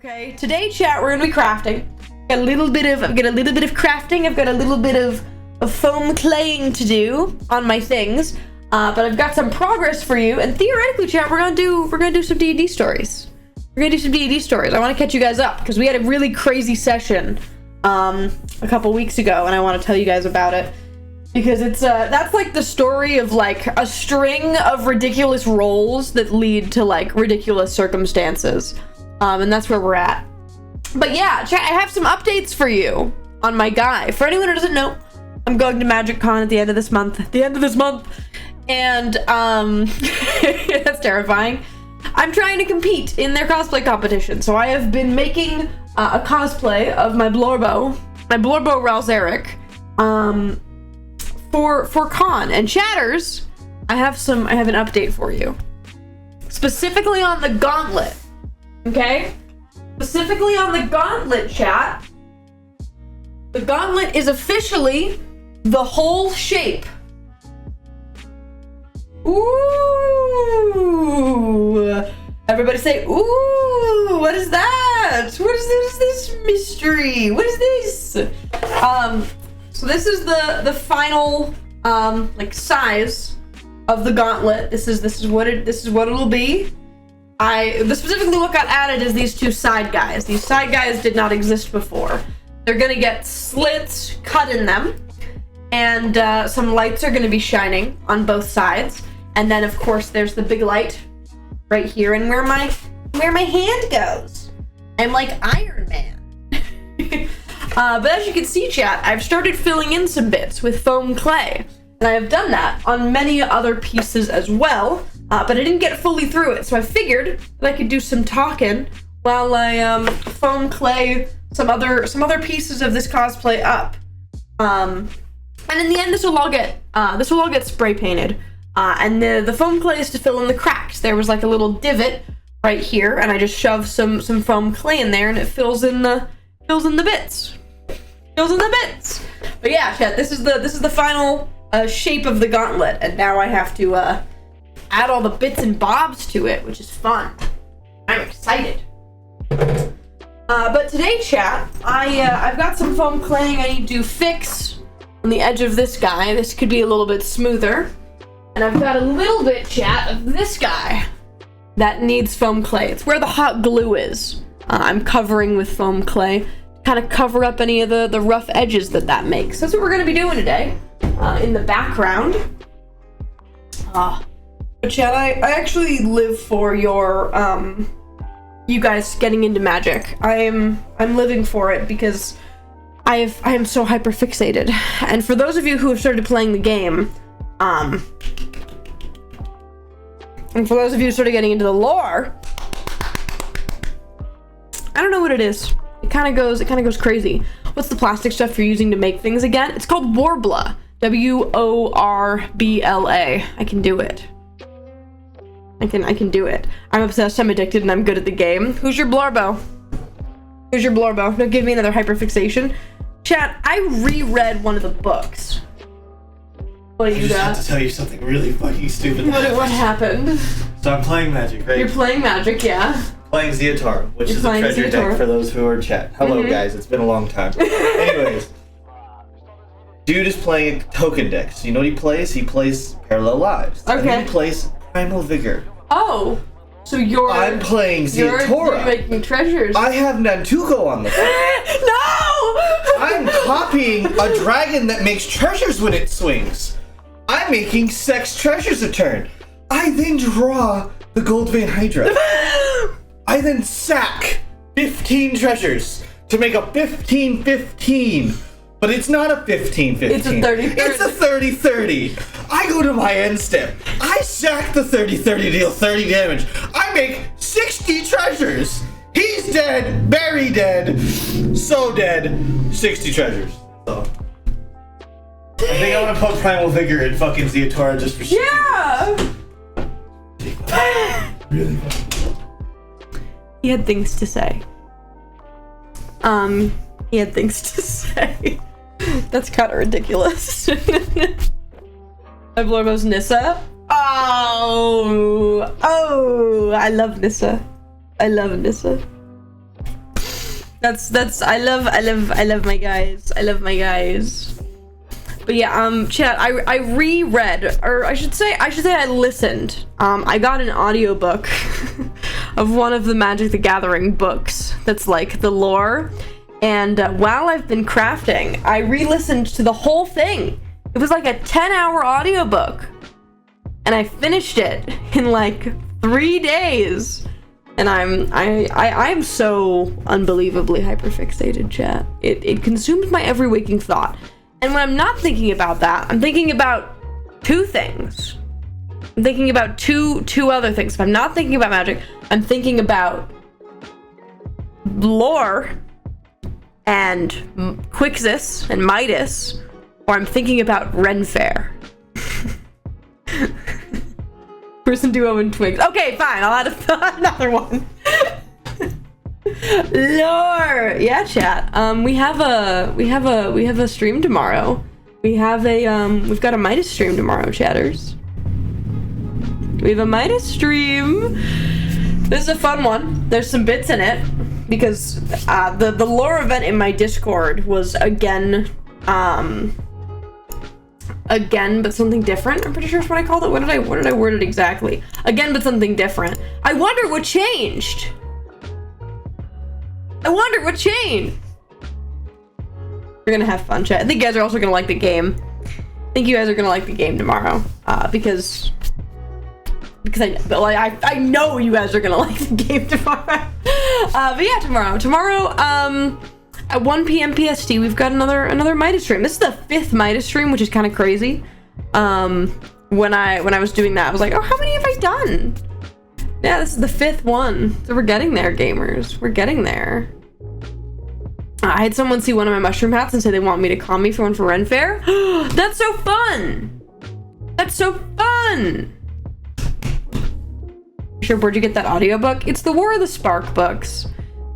Okay, today, chat, we're gonna be crafting. I've got a little bit of crafting. I've got a little bit of foam claying to do on my things. But I've got some progress for you, and theoretically, chat, we're gonna do some D&D stories. I want to catch you guys up because we had a really crazy session a couple weeks ago, and I want to tell you guys about it because it's that's like the story of like a string of ridiculous rolls that lead to like ridiculous circumstances, and that's where we're at. But yeah, chat, I have some updates for you on my guy. For anyone who doesn't know, I'm going to Magiccon at the end of this month. And that's terrifying. I'm trying to compete in their cosplay competition, so I have been making a cosplay of my Blorbo Ral Zarek, for con. And chatters, I have an update for you, specifically on the gauntlet. Okay, specifically on the gauntlet, chat. The gauntlet is officially the whole shape. Ooh! Everybody say, ooh! What is that? What is this mystery? What is this? So this is the final like size of the gauntlet. This is what it'll be. The specifically what got added is these two side guys. These side guys did not exist before. They're gonna get slits cut in them, and some lights are gonna be shining on both sides. And then, of course, there's the big light right here, and where my hand goes. I'm like Iron Man. But as you can see, chat, I've started filling in some bits with foam clay, and I have done that on many other pieces as well. But I didn't get fully through it, so I figured that I could do some talking while I foam clay some other pieces of this cosplay up. And in the end, this will all get spray painted. And the foam clay is to fill in the cracks. There was like a little divot right here, and I just shoved some foam clay in there, and it fills in the bits. But yeah, chat, this is the final shape of the gauntlet, and now I have to add all the bits and bobs to it, which is fun. I'm excited. But today, chat, I've got some foam claying I need to fix on the edge of this guy. This could be a little bit smoother. And I've got a little bit, chat, of this guy that needs foam clay. It's where the hot glue is. I'm covering with foam clay to kind of cover up any of the rough edges that makes. That's what we're going to be doing today in the background. But chat, I actually live for your you guys getting into magic. I'm living for it because I am so hyper fixated. And for those of you who have started playing the game, and for those of you sort of getting into the lore, I don't know what it is. It kind of goes crazy. What's the plastic stuff you're using to make things again? It's called Worbla. W-O-R-B-L-A. I can do it. I can do it. I'm obsessed, I'm addicted, and I'm good at the game. Who's your Blorbo? Don't give me another hyperfixation. Chat, I reread one of the books. What do you got? I have to tell you something really fucking stupid. What happened? So I'm playing Magic, right? You're playing Magic, yeah. Playing Zeotar, which is a treasure deck for those who are in chat. Hello, guys. It's been a long time. Anyways, dude is playing token decks. So you know what he plays? He plays Parallel Lives. Okay. And then he plays Primal Vigor. Oh, so I'm playing Zeotora. You're making treasures. I have Nantuko on the front. No! I'm copying a dragon that makes treasures when it swings. I'm making sex treasures a turn. I then draw the Gold Vein Hydra. I then sack 15 treasures to make a 15-15. But it's not a 15-15. It's a 30-30. It's a 30-30. I go to my end step. I sack the 30-30 to deal 30 damage. I make 60 treasures. He's dead. Very dead. So dead. 60 treasures. So I think I'm gonna put Primal Vigor in fucking Zeotora just for shit. Yeah! Really funny. He had things to say. He had things to say. That's kind of ridiculous. My Blorbo's Nissa. Oh, I love Nissa. That's I love my guys. I love my guys. But yeah, chat, I reread, or I should say I listened. I got an audiobook of one of the Magic the Gathering books that's like the lore. And while I've been crafting, I re-listened to the whole thing. It was like a 10-hour audiobook. And I finished it in like 3 days. And I'm so unbelievably hyperfixated, chat. It consumes my every waking thought. And when I'm not thinking about that, I'm thinking about two things. I'm thinking about two other things. If I'm not thinking about magic, I'm thinking about lore and Quixis and Midas, or I'm thinking about Ren Fair. Person duo and twigs. Okay, fine. I'll add another one. Lore. Yeah, chat. We have a stream tomorrow. We've got a Midas stream tomorrow, chatters. We have a Midas stream. This is a fun one. There's some bits in it because the lore event in my Discord was again but something different. I'm pretty sure that's what I called it. What did I word it exactly? Again, but something different. I wonder what changed. We're gonna have fun, chat. I think you guys are also gonna like the game. I think you guys are gonna like the game tomorrow, because I know you guys are gonna like the game tomorrow. But yeah, tomorrow at 1 p.m. PST, we've got another Midas stream. This is the 5th Midas stream, which is kind of crazy. When I was doing that, I was like, oh, how many have I done? Yeah, this is the 5th one. So we're getting there, gamers. We're getting there. I had someone see one of my mushroom hats and say they want me to call me for one for Ren Fair. That's so fun! That's so fun! Sure, where'd you get that audiobook? It's the War of the Spark books.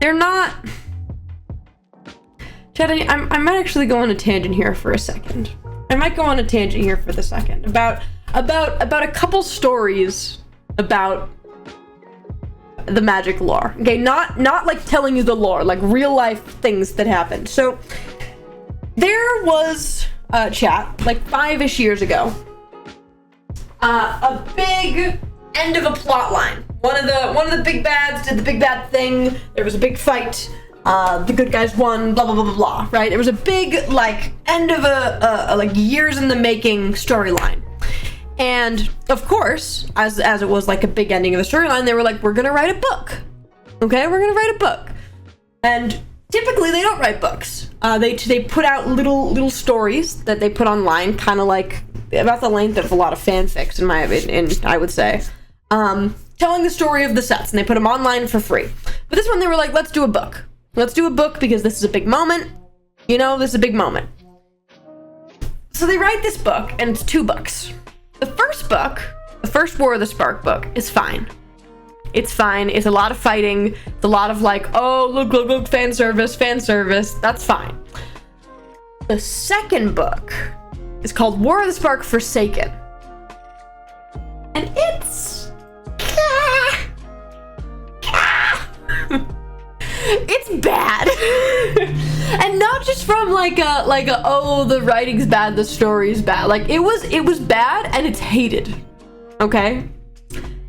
They're not... Chad, I might actually go on a tangent here for a second. About a couple stories about the magic lore. Okay, not like telling you the lore, like real life things that happened. So there was chat like 5-ish years ago, a big end of a plot line. One of the big bads did the big bad thing. There was a big fight. The good guys won. Blah blah blah blah blah. Right? There was a big like end of a like years in the making storyline. And of course, as it was like a big ending of the storyline, they were like, we're gonna write a book. Okay, we're gonna write a book. And typically they don't write books. They put out little stories that they put online, kind of like about the length of a lot of fanfics in my opinion, I would say. Telling the story of the sets, and they put them online for free. But this one they were like, let's do a book. Let's do a book because this is a big moment. You know, this is a big moment. So they write this book, and it's 2 books. The first book, the first War of the Spark book, is fine. It's fine. It's a lot of fighting. It's a lot of like, oh, look, fan service. That's fine. The second book is called War of the Spark Forsaken. And it's... it's bad. And not just from like a oh, the writing's bad, the story's bad. Like it was bad and it's hated. Okay?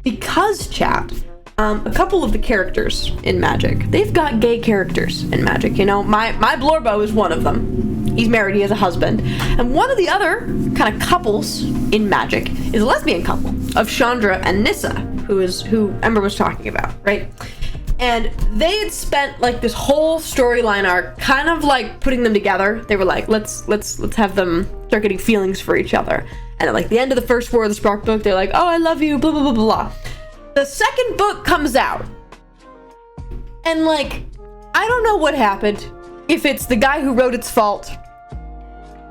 Because chat, a couple of the characters in Magic, they've got gay characters in Magic, you know? My Blorbo is one of them. He's married, he has a husband. And one of the other kind of couples in Magic is a lesbian couple of Chandra and Nissa, who Ember was talking about, right? And they had spent like this whole storyline arc kind of like putting them together. They were like, let's have them start getting feelings for each other. And at like the end of the first War of the Spark book, they're like, oh, I love you, blah, blah, blah, blah. The second book comes out. And like, I don't know what happened. If it's the guy who wrote its fault,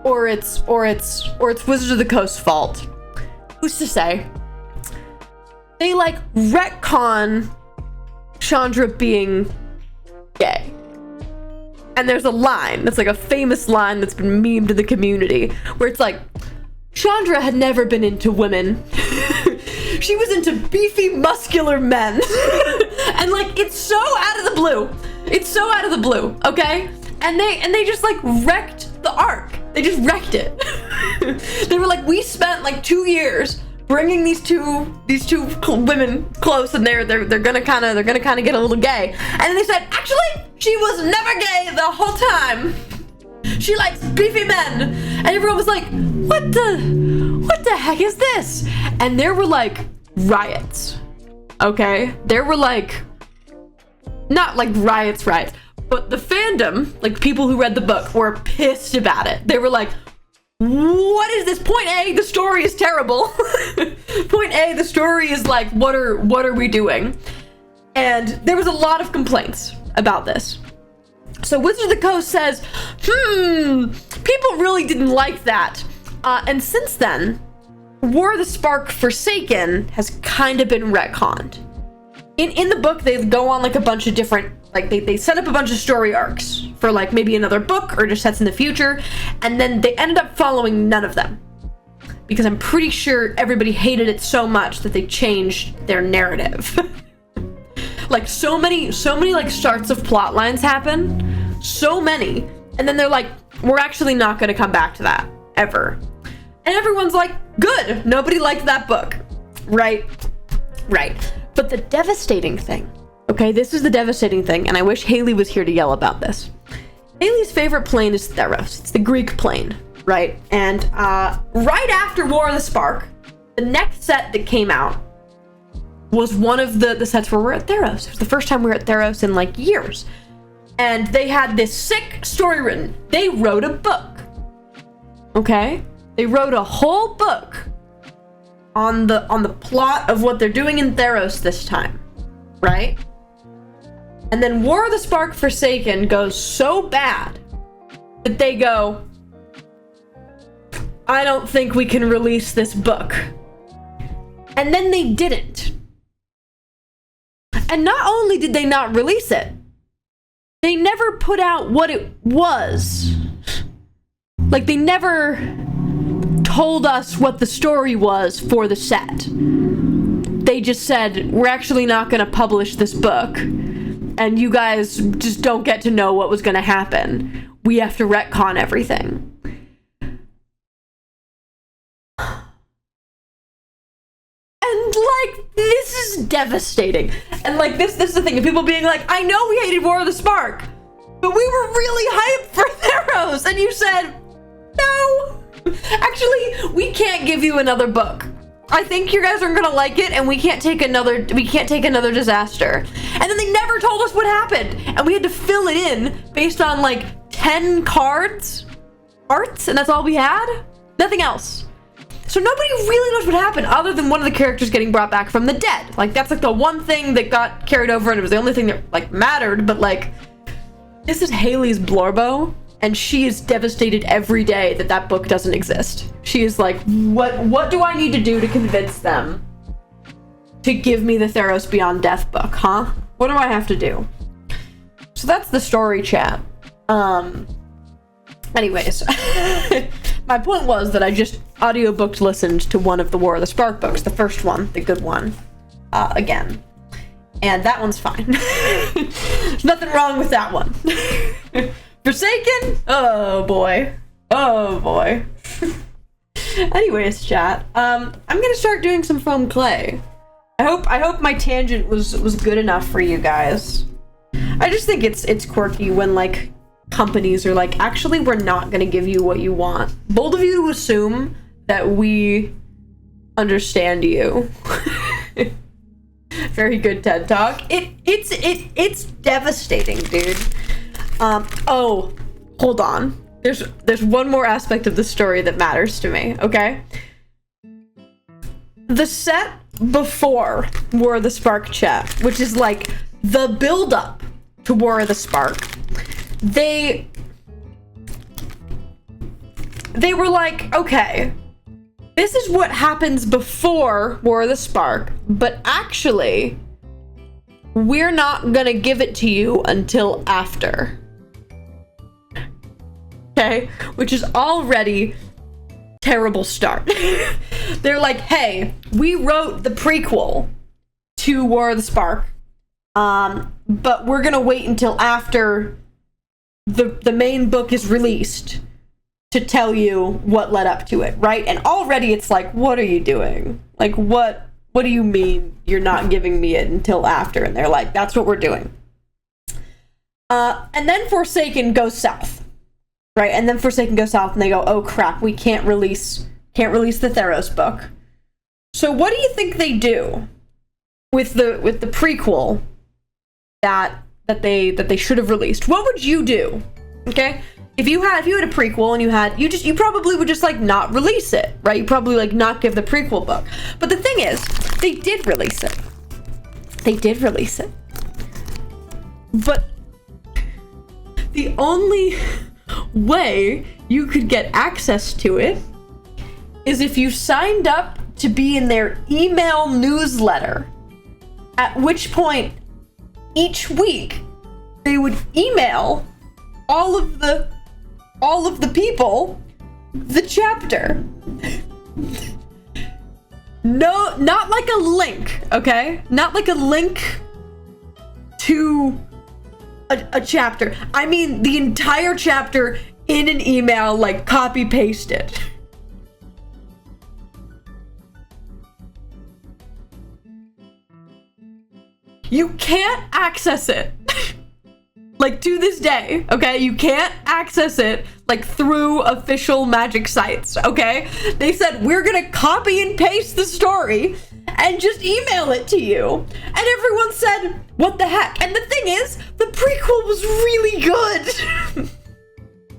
or it's Wizards of the Coast's fault. Who's to say? They like retcon Chandra being gay. And there's a line that's like a famous line that's been memed in the community where it's like, Chandra had never been into women. She was into beefy, muscular men. And like, it's so out of the blue. It's so out of the blue, okay? And they just like wrecked the arc. They just wrecked it. They were like, we spent like 2 years bringing these two women close, and they're gonna kind of get a little gay. And then they said, actually, she was never gay the whole time. She likes beefy men. And everyone was like, what the heck is this? And there were like riots. Okay? There were like, not like riots, but the fandom, like people who read the book, were pissed about it. They were like, what is this? Point A, the story is terrible. Point A, the story is like, what are we doing? And there was a lot of complaints about this. So Wizards of the Coast says, people really didn't like that. And since then, War of the Spark Forsaken has kind of been retconned. In the book, they go on like a bunch of different, like they set up a bunch of story arcs for like maybe another book or just sets in the future. And then they ended up following none of them, because I'm pretty sure everybody hated it so much that they changed their narrative. Like so many like starts of plot lines happen, so many, and then they're like, we're actually not going to come back to that ever. And everyone's like, good, nobody liked that book. Right. But the devastating thing, okay, this is the devastating thing, and I wish Haley was here to yell about this. Haley's favorite plane is Theros. It's the Greek plane, right? And right after War of the Spark, the next set that came out was one of the sets where we're at Theros. It was the first time we were at Theros in like years. And they had this sick story written. They wrote a book. Okay? They wrote a whole book on the plot of what they're doing in Theros this time. Right? And then War of the Spark Forsaken goes so bad that they go, I don't think we can release this book. And then they didn't. And not only did they not release it, they never put out what it was. Like, they never told us what the story was for the set. They just said, we're actually not going to publish this book, and you guys just don't get to know what was going to happen. We have to retcon everything. And, like, this is devastating. And, like, this is the thing. And people being like, I know we hated War of the Spark, but we were really hyped for Theros. And you said, no. Actually, we can't give you another book. I think you guys aren't gonna like it, and we can't take another disaster. And then they never told us what happened. And we had to fill it in based on, like, 10 arts, and that's all we had? Nothing else. So nobody really knows what happened other than one of the characters getting brought back from the dead. Like, that's like the one thing that got carried over, and it was the only thing that like mattered. But like, this is Haley's Blorbo, and she is devastated every day that that book doesn't exist. She is like, what do I need to do to convince them to give me the Theros Beyond Death book, huh? What do I have to do? So that's the story chat. Anyways, my point was that I just audiobooked listened to one of the War of the Spark books, the first one, the good one, again. And that one's fine. There's nothing wrong with that one. Forsaken? Oh boy. Oh boy. Anyways, chat, I'm gonna start doing some foam clay. I hope my tangent was good enough for you guys. I just think it's quirky when, like, companies are like, actually, we're not gonna give you what you want. Bold of you to assume that we understand you. Very good TED Talk. It's devastating, dude. Oh, hold on. There's one more aspect of the story that matters to me, okay? The set before War of the Spark chat, which is like the build-up to War of the Spark, they were like, okay, this is what happens before War of the Spark, but actually, we're not gonna give it to you until after. Okay? Which is already terrible start. They're like, hey, we wrote the prequel to War of the Spark, but we're gonna wait until after the main book is released to tell you what led up to it, right? And already it's like, what are you doing? Like, what do you mean you're not giving me it until after? And they're like, that's what we're doing. And then Forsaken goes south, right? And then Forsaken goes south, and they go, oh crap, we can't release the Theros book. So what do you think they do with the prequel that they should have released? What would you do? Okay? If you had a prequel and you probably would just like not release it, right? You probably like not give the prequel book. But the thing is, they did release it. But the only way you could get access to it is if you signed up to be in their email newsletter, at which point each week they would email all of the people the chapter. No, not like a link, okay? Not like a link to a chapter. I mean the entire chapter in an email, like copy pasted. You can't access it. Like, to this day, okay? You can't access it, like, through official Magic sites, okay? They said, we're gonna copy and paste the story and just email it to you. And everyone said, what the heck? And the thing is, the prequel was really good.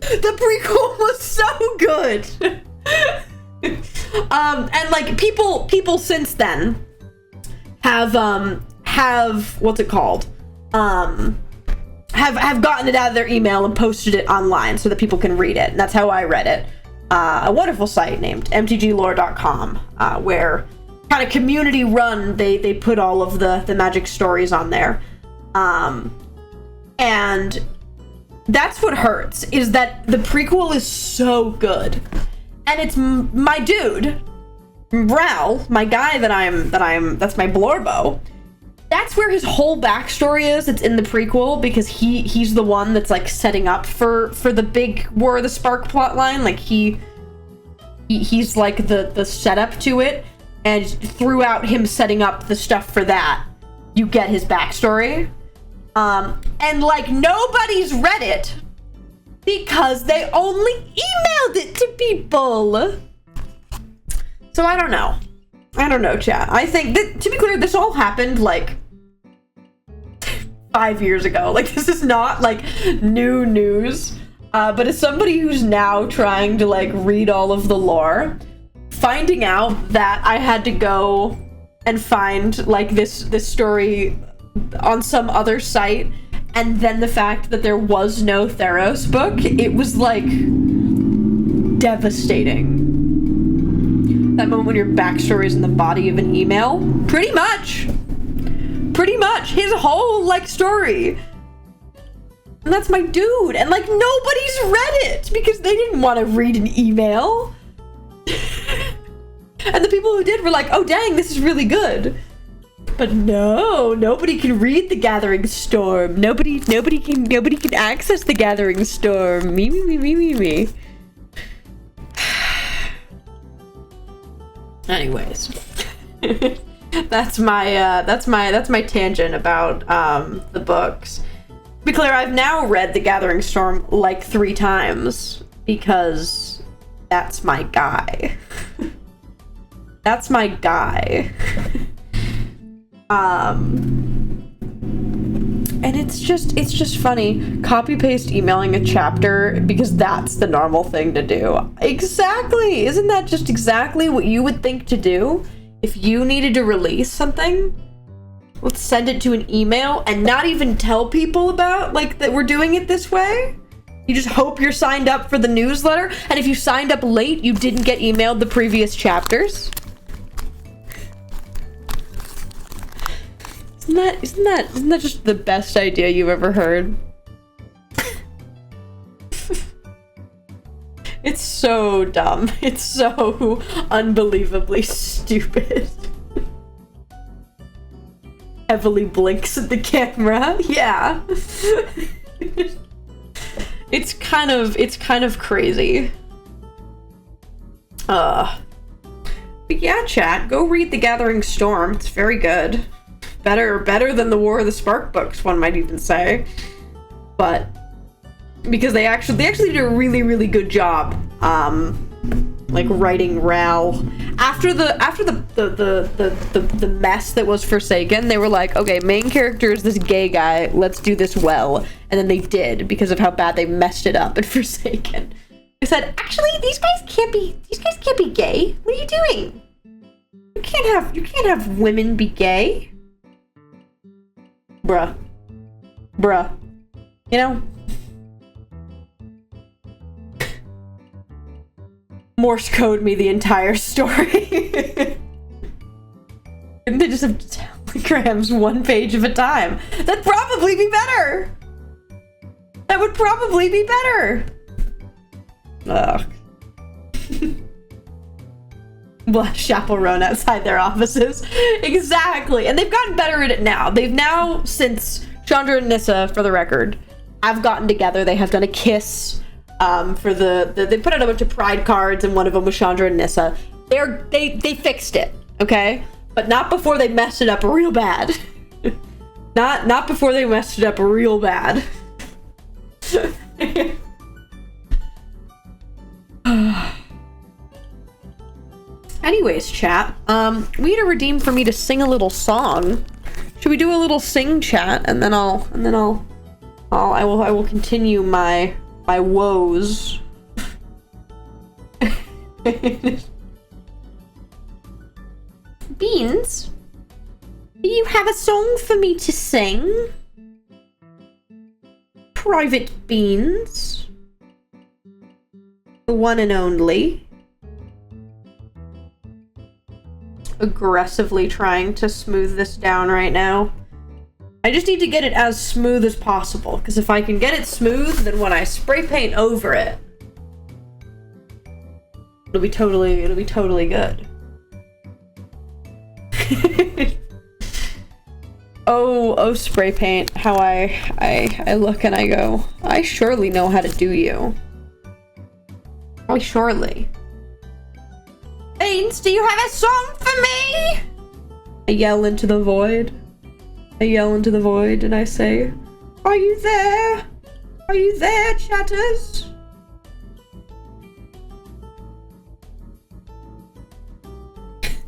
The prequel was so good. And, like, people since then have what's it called? Have gotten it out of their email and posted it online so that people can read it. And that's how I read it. A wonderful site named mtglore.com, where kind of community run, they put all of the Magic stories on there. And that's what hurts, is that the prequel is so good. And it's my dude, Ral, my guy that's my Blorbo. That's where his whole backstory is. It's in the prequel because he's the one that's like setting up for the big War of the Spark plotline. Like he's like the setup to it, and throughout him setting up the stuff for that, you get his backstory. And like nobody's read it because they only emailed it to people. So I don't know, chat. I think that, to be clear, this all happened like 5 years ago. Like, this is not like new news. But as somebody who's now trying to like read all of the lore, finding out that I had to go and find like this story on some other site, and then the fact that there was no Theros book, it was like devastating. That moment when your backstory is in the body of an email. Pretty much his whole like story. And that's my dude. And like nobody's read it because they didn't want to read an email. And the people who did were like, oh dang, this is really good. But no, nobody can read the Gathering Storm. Nobody can access the Gathering Storm. Me. Anyways, that's my tangent about the books. To be clear, I've now read The Gathering Storm like 3 times because that's my guy. That's my guy. And it's just funny, copy paste emailing a chapter because that's the normal thing to do. Exactly. Isn't that just exactly what you would think to do if you needed to release something? Let's send it to an email and not even tell people about like that we're doing it this way. You just hope you're signed up for the newsletter, and if you signed up late, you didn't get emailed the previous chapters. Isn't that just the best idea you've ever heard? It's so dumb. It's so unbelievably stupid. heavily blinks at the camera. Yeah. It's kind of crazy. But yeah, chat, go read The Gathering Storm. It's very good. Better than the War of the Spark books, one might even say. But because they actually did a really, really good job, like writing Ral. After the mess that was Forsaken, they were like, okay, main character is this gay guy, let's do this well. And then they did, because of how bad they messed it up in Forsaken. They said, actually, these guys can't be gay. What are you doing? You can't have women be gay. Bruh. You know? Morse code me the entire story. And they just have telegrams one page at a time. That'd probably be better. That would probably be better. Ugh. Black chaperone outside their offices. Exactly. And they've gotten better at it now. They've now, since Chandra and Nissa, for the record, have gotten together. They have done a kiss. For they put out a bunch of pride cards, and one of them was Chandra and Nissa. They fixed it, okay? But not before they messed it up real bad. not before they messed it up real bad. Anyways, chat, we need to redeem for me to sing a little song. Should we do a little sing, chat, and then I will continue my woes. Beans, do you have a song for me to sing? Private Beans, the one and only. Aggressively trying to smooth this down right now. I just need to get it as smooth as possible, because if I can get it smooth, then when I spray paint over it, it'll be totally good. oh spray paint, how I look and I go, I surely know how to do you. I surely. Beans, do you have a song for me? I yell into the void. And I say, are you there? Are you there, chatters?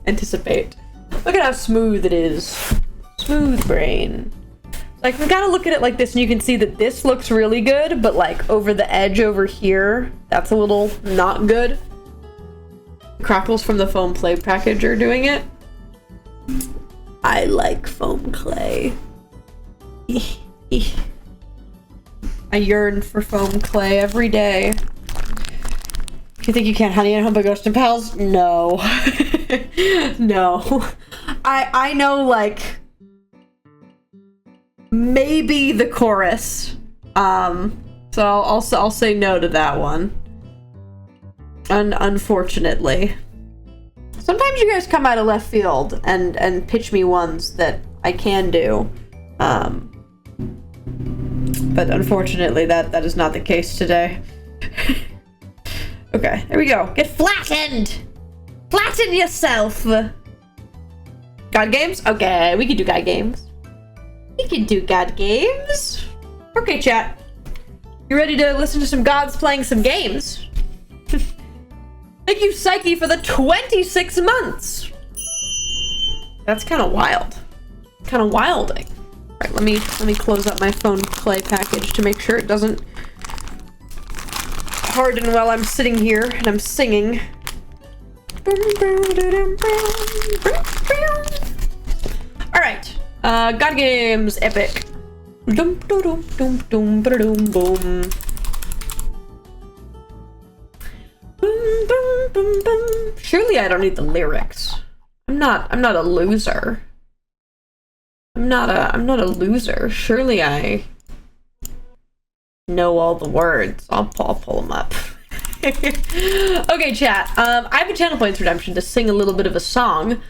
Anticipate. Look at how smooth it is. Smooth brain. Like, we gotta look at it like this, and you can see that this looks really good, but like over the edge over here, that's a little not good. Crackles from the foam play package are doing it. I like foam clay. I yearn for foam clay every day. You think you can't honey and hump a ghost and pals? No. No. I know, like, maybe the chorus. So I'll say no to that one. Unfortunately. Sometimes you guys come out of left field and pitch me ones that I can do. But unfortunately that is not the case today. Okay, there we go. Get flattened! Flatten yourself! God games? Okay, we can do God games. We can do God games. Okay, chat. You ready to listen to some gods playing some games? Thank you, Psyche, for the 26 months. That's kind of wild. Kind of wilding. All right, let me close up my phone play package to make sure it doesn't harden while I'm sitting here and I'm singing. All right, God games epic. Dum dum dum dum dum boom. Boom, boom, boom, boom. Surely I don't need the lyrics. I'm not a loser. I'm not a loser. Surely I know all the words. I'll pull them up. Okay, chat. I have a channel points redemption to sing a little bit of a song.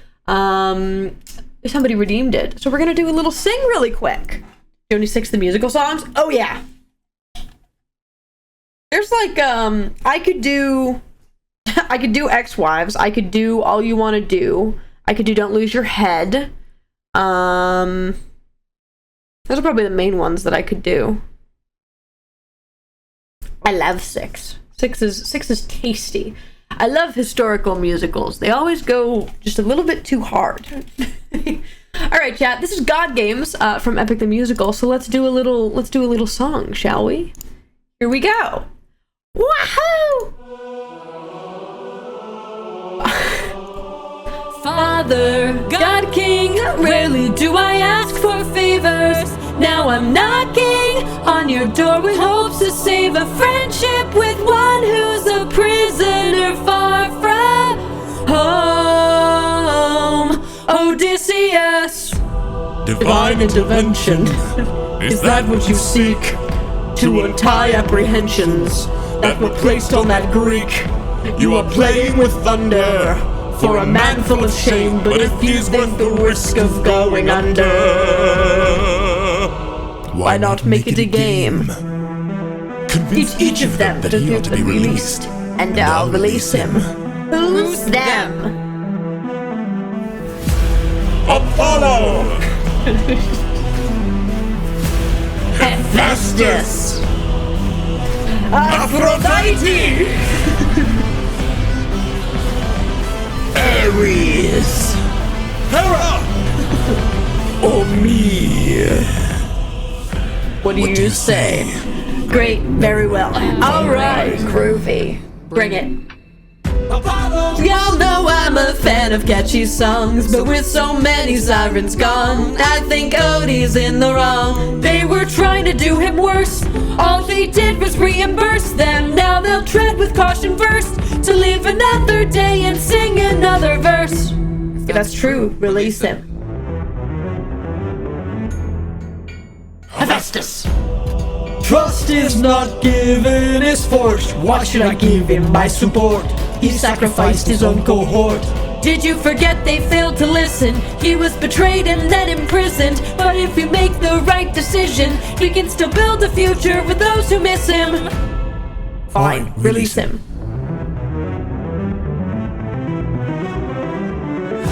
somebody redeemed it. So we're gonna do a little sing really quick. Joni 6 the musical songs. Oh yeah. There's like I could do Ex-Wives. I could do All You Want to Do. I could do Don't Lose Your Head. Those are probably the main ones that I could do. I love 6. 6 is tasty. I love historical musicals. They always go just a little bit too hard. All right, chat. This is God Games from Epic the Musical. So let's do a little song, shall we? Here we go. Wahoo! Father, God King, rarely do I ask for favors. Now I'm knocking on your door with hopes to save a friendship with one who's a prisoner far from home. Odysseus, divine intervention. Is that what you seek? To untie apprehensions that were placed on that Greek. You are playing with thunder for a man full of shame, but if he's worth the risk of going under, why not make it a game? Convince each of them that he ought to be released, and I'll release him. Who's them? Apollo! Hephaestus! Aphrodite! Ares! Hera! Or me? What do you say? Great, very well. Alright, groovy. Bring it. Y'all know I'm a fan of catchy songs, but with so many sirens gone, I think Odie's in the wrong. They were trying to do him worse. All he did was reimburse them. Now they'll tread with caution first to live another day and sing another verse. If that's true, release him. Hephaestus. Trust is not given, is forced. Why should I give him my support? He sacrificed his own cohort. Did you forget they failed to listen? He was betrayed and then imprisoned. But if you make the right decision, he can still build a future with those who miss him. Fine, release him.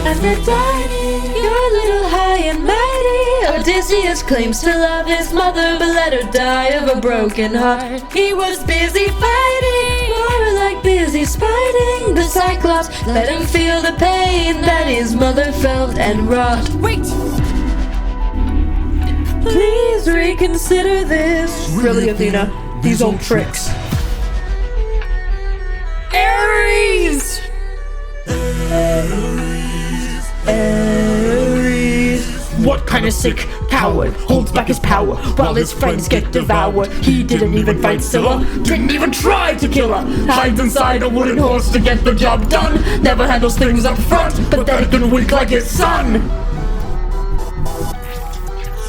Aphrodite, you're a little high and mighty. Odysseus claims to love his mother, but let her die of a broken heart. He was busy fighting, more like busy spiting the Cyclops. Let him feel the pain that his mother felt and wrought. Wait! Please reconsider this. Really, Athena? These old tricks. Ares! Ares. What kind of sick coward holds back his power while his friends get devoured? He didn't even fight Scylla, didn't even try to kill her. Hides inside a wooden horse to get the job done. Never handles things up front, pathetic and weak like his son.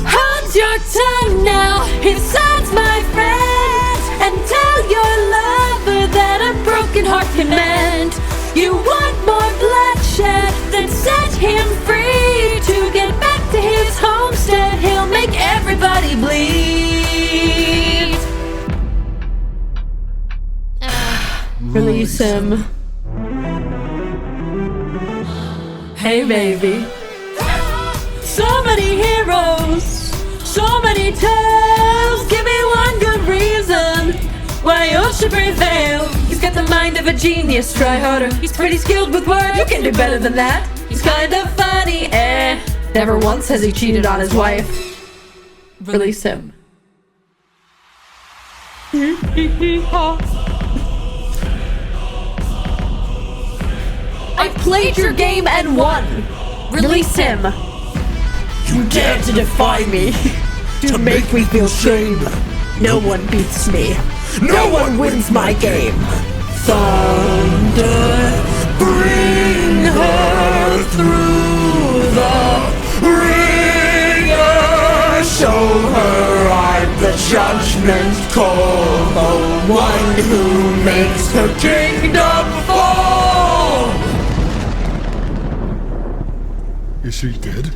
Hold your tongue now, besides my friend, and tell your lover that a broken heart can mend. You want more bloodshed, then set him free. To get back to his homestead, he'll make everybody bleed. Release him. Hey baby. So many heroes, so many tales. Give me one good reason why you should prevail. He's got the mind of a genius, try harder. He's pretty skilled with words, you can do better than that. He's kind of funny, never once has he cheated on his wife. Release him. I've played your game and won. Release him. You dare to defy me, to make me feel shame. No one beats me. No one wins my game. Thunder, bring her through the ringer. Show her I'm the judgment call, the one who makes her kingdom fall. Is she dead?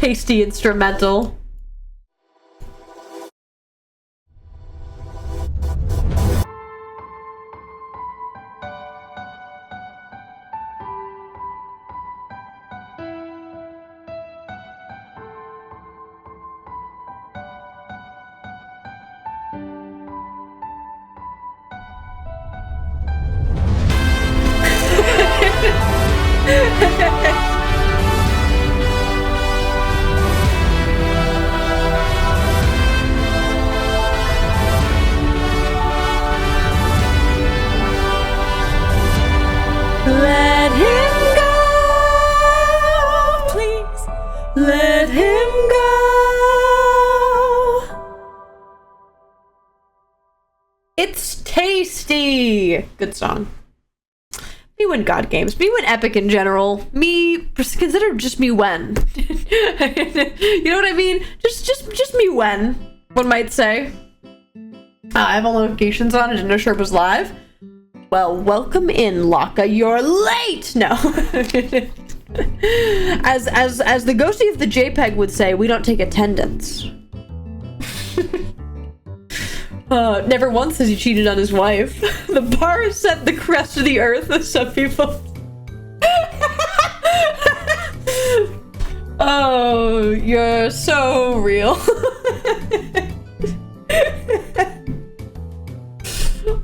Tasty instrumental. Let him go, please. Let him go. It's tasty. Good song. Me when God games. Me when Epic in general. Me, consider just me when. You know what I mean? Just me when. One might say. I have all notifications on. I didn't know Sherp was live. Well, welcome in, Laka. You're late. No. as the ghosty of the JPEG would say, we don't take attendance. Never once has he cheated on his wife. The bar is set the crest of the earth with some people. Oh, you're so real.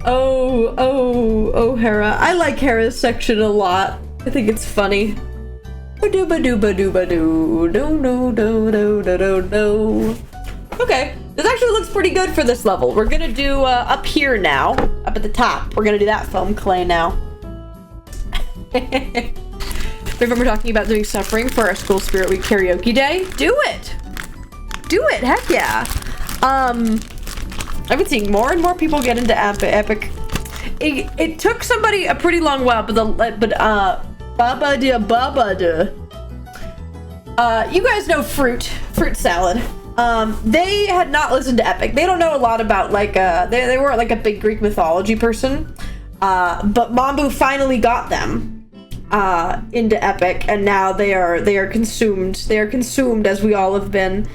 Oh, Hera. I like Hera's section a lot. I think it's funny. Okay, this actually looks pretty good for this level. We're gonna do up here now, up at the top. We're gonna do that foam clay now. Remember talking about doing suffering for our school spirit week karaoke day? Do it! Do it, heck yeah. I've been seeing more and more people get into Epic. It took somebody a pretty long while, you guys know fruit salad. They had not listened to Epic. They don't know a lot about like they weren't like a big Greek mythology person. But Mambu finally got them into Epic, and now they are consumed. They are consumed as we all have been.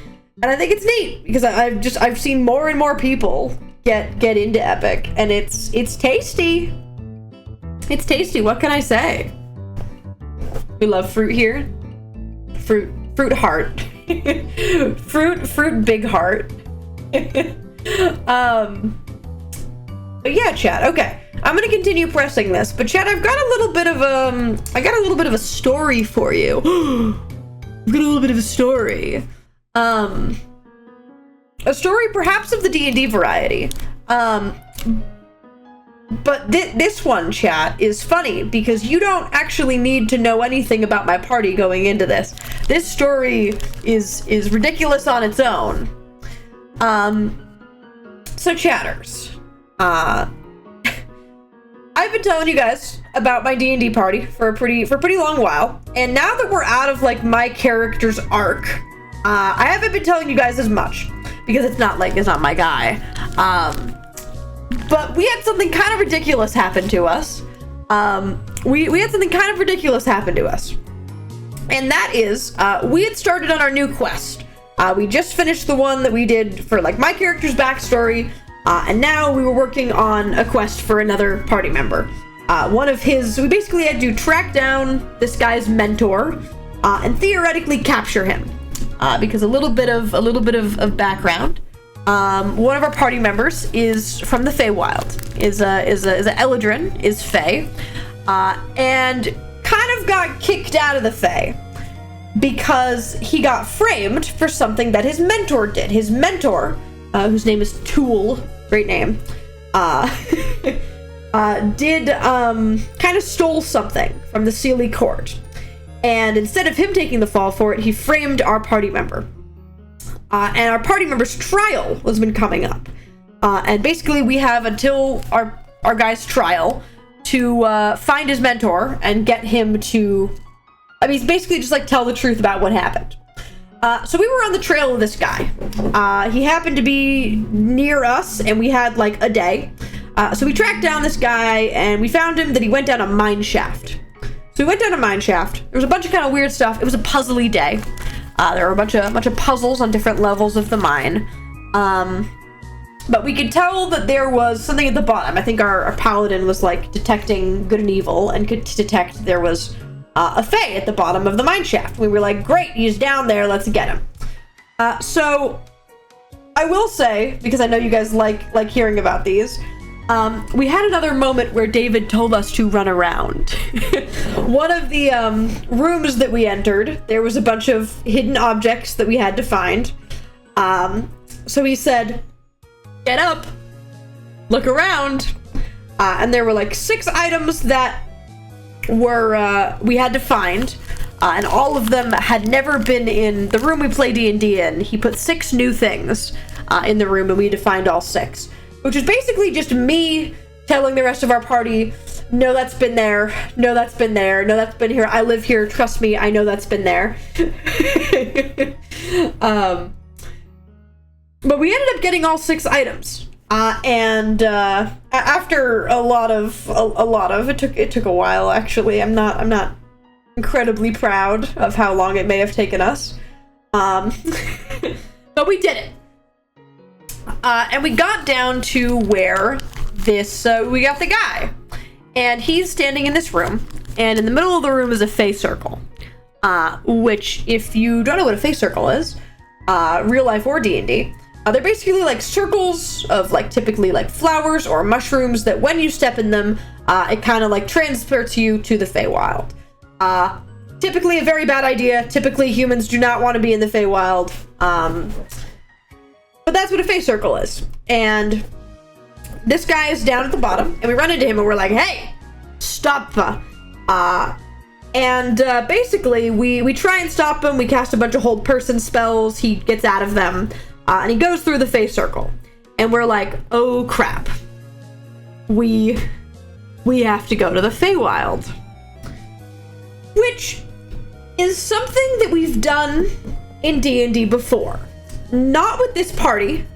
And I think it's neat because I've seen more and more people get into Epic, and it's tasty. It's tasty. What can I say? We love fruit here. Fruit heart. fruit big heart. But yeah, chat. Okay, I'm gonna continue pressing this. But chat, I've got a little bit of a story for you. I've got a little bit of a story. A story perhaps of the D&D variety. But this one, chat, is funny because you don't actually need to know anything about my party going into this. This story is ridiculous on its own. So chatters, I've been telling you guys about my D&D party for a pretty long while, and now that we're out of like my character's arc, I haven't been telling you guys as much because it's not my guy. But we had something kind of ridiculous happen to us. We had something kind of ridiculous happen to us, and that is we had started on our new quest. We just finished the one that we did for like my character's backstory, and now we were working on a quest for another party member. One of his, we basically had to track down this guy's mentor and theoretically capture him. Because a little bit of background. One of our party members is from the Feywild. Is a Eladrin, is Fey, and kind of got kicked out of the Fey because he got framed for something that his mentor did. His mentor, whose name is Tool, great name, did kind of stole something from the Sealy court. And instead of him taking the fall for it, he framed our party member. And our party member's trial has been coming up. And basically we have until our guy's trial to find his mentor and get him to, basically just like tell the truth about what happened. So we were on the trail of this guy. He happened to be near us, and we had like a day. So we tracked down this guy, and we found him that he went down a mine shaft. So we went down a mine shaft. There was a bunch of kind of weird stuff. It was a puzzly day. There were a bunch of puzzles on different levels of the mine. But we could tell that there was something at the bottom. I think our paladin was like detecting good and evil and could detect there was a Fae at the bottom of the mine shaft. We were like, great, he's down there, let's get him. So I will say, because I know you guys like hearing about these, we had another moment where David told us to run around. One of the rooms that we entered, there was a bunch of hidden objects that we had to find. So he said, get up, look around, and there were like 6 items that were we had to find, and all of them had never been in the room we play D&D in. He put 6 new things in the room, and we had to find all 6, which is basically just me telling the rest of our party, no, that's been there, no, that's been there, no, that's been here, I live here, trust me, I know that's been there. But we ended up getting all 6 items, and after a lot of it took a while, actually. I'm not incredibly proud of how long it may have taken us, but we did it, and we got down to where this we got the guy, and he's standing in this room, and in the middle of the room is a Fey circle, which, if you don't know what a Fey circle is, real life or D&D. They're basically like circles of like typically like flowers or mushrooms that when you step in them, it kind of like transports you to the Feywild. Typically a very bad idea. Typically humans do not want to be in the Feywild. But that's what a Fey circle is. And this guy is down at the bottom, and we run into him and we're like, hey, stop. Basically we try and stop him. We cast a bunch of hold person spells. He gets out of them. And he goes through the Fey circle, and we're like, oh crap, we have to go to the Feywild, which is something that we've done in D&D before. Not with this party.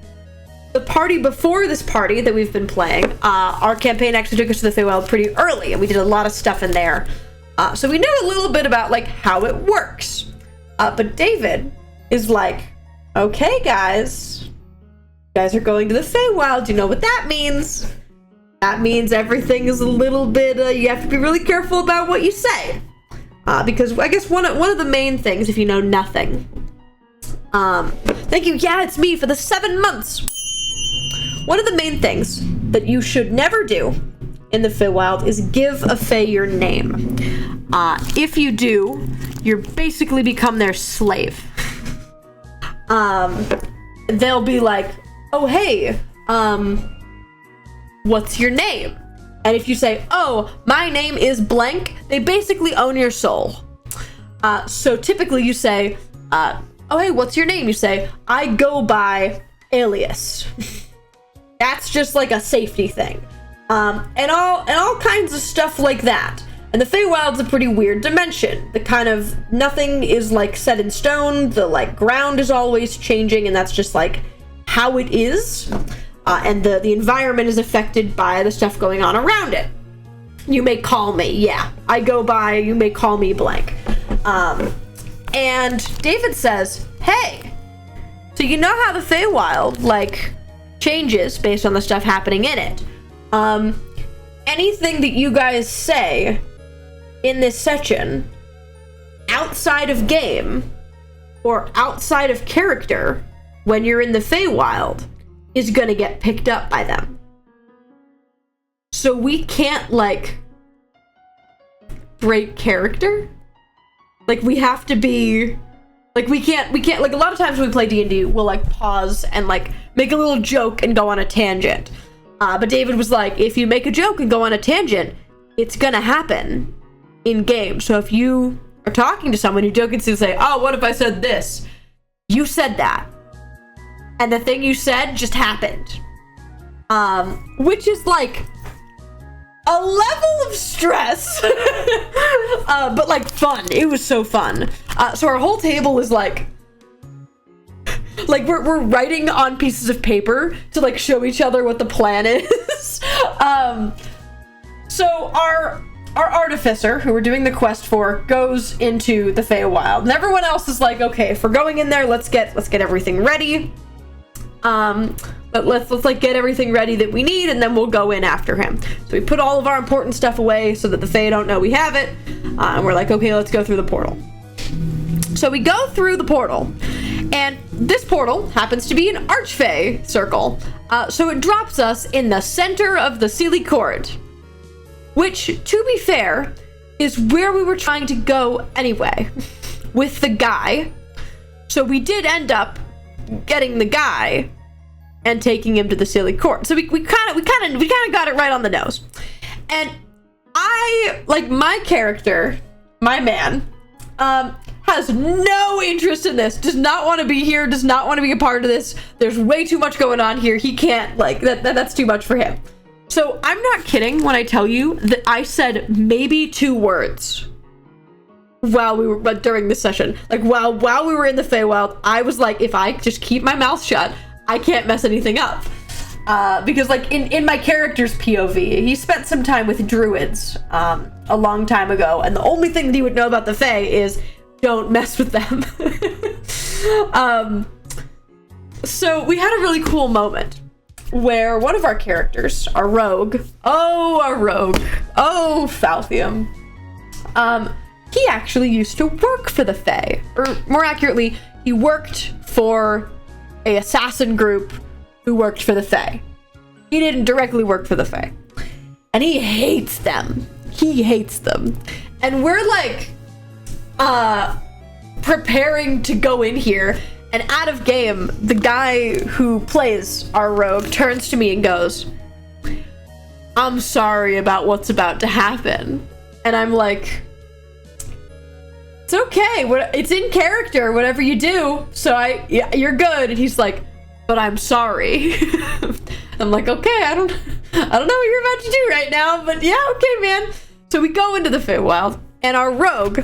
The party before this party that we've been playing, our campaign actually took us to the Feywild pretty early, and we did a lot of stuff in there. So we know a little bit about like how it works. But David is like, okay, guys. You guys are going to the Feywild. You know what that means? That means everything is a little bit, you have to be really careful about what you say. Because I guess one of the main things, if you know nothing. Thank you, yeah, it's me for the 7 months. One of the main things that you should never do in the Feywild is give a Fey your name. If you do, you're basically become their slave. They'll be like, oh, hey, what's your name? And if you say, oh, my name is blank, they basically own your soul. So typically you say, oh, hey, what's your name? You say, I go by alias. That's just like a safety thing. And all kinds of stuff like that. And the Feywild's a pretty weird dimension. The kind of nothing is like set in stone. The like ground is always changing, and that's just like how it is. And the environment is affected by the stuff going on around it. You may call me, yeah. I go by, you may call me blank. And David says, hey, so you know how the Feywild like changes based on the stuff happening in it. Anything that you guys say in this section outside of game or outside of character when you're in the Feywild is gonna get picked up by them. So we can't like break character. Like we have to be like we can't like a lot of times when we play D&D we'll like pause and like make a little joke and go on a tangent. But David was like, if you make a joke and go on a tangent, it's gonna happen in game. So if you are talking to someone, you're joking to say, oh, what if I said this? You said that. And the thing you said just happened. Which is like a level of stress. But like fun. It was so fun. So our whole table is like we're writing on pieces of paper to like show each other what the plan is. So our our artificer, who we're doing the quest for, goes into the Feywild, and everyone else is like, okay, if we're going in there, let's get everything ready. But let's like get everything ready that we need, and then we'll go in after him. So we put all of our important stuff away so that the Fey don't know we have it, and we're like, okay, let's go through the portal. So we go through the portal, and this portal happens to be an Archfey circle. So it drops us in the center of the Sealy Court, which, to be fair, is where we were trying to go anyway, with the guy. So we did end up getting the guy and taking him to the Sealy Court. So we kind of got it right on the nose. And I, like, my character, my man, has no interest in this, does not want to be here, does not want to be a part of this. There's way too much going on here. He can't, like, that's too much for him. So I'm not kidding when I tell you that I said maybe 2 words while we were, during this session. Like, while we were in the Feywild, I was like, if I just keep my mouth shut, I can't mess anything up. Because, like, in my character's POV, he spent some time with druids a long time ago, and the only thing that he would know about the Fey is don't mess with them. So we had a really cool moment where one of our characters, our rogue, Falthium, he actually used to work for the Fae, or more accurately, he worked for a assassin group who worked for the Fae. He didn't directly work for the Fae, and he hates them. And we're like preparing to go in here, and out of game, the guy who plays our rogue turns to me and goes, "I'm sorry about what's about to happen." And I'm like, "It's okay, it's in character, whatever you do, so yeah, you're good." And he's like, "But I'm sorry." I'm like, "Okay, I don't know what you're about to do right now, but yeah, okay, man." So we go into the Feywild, and our rogue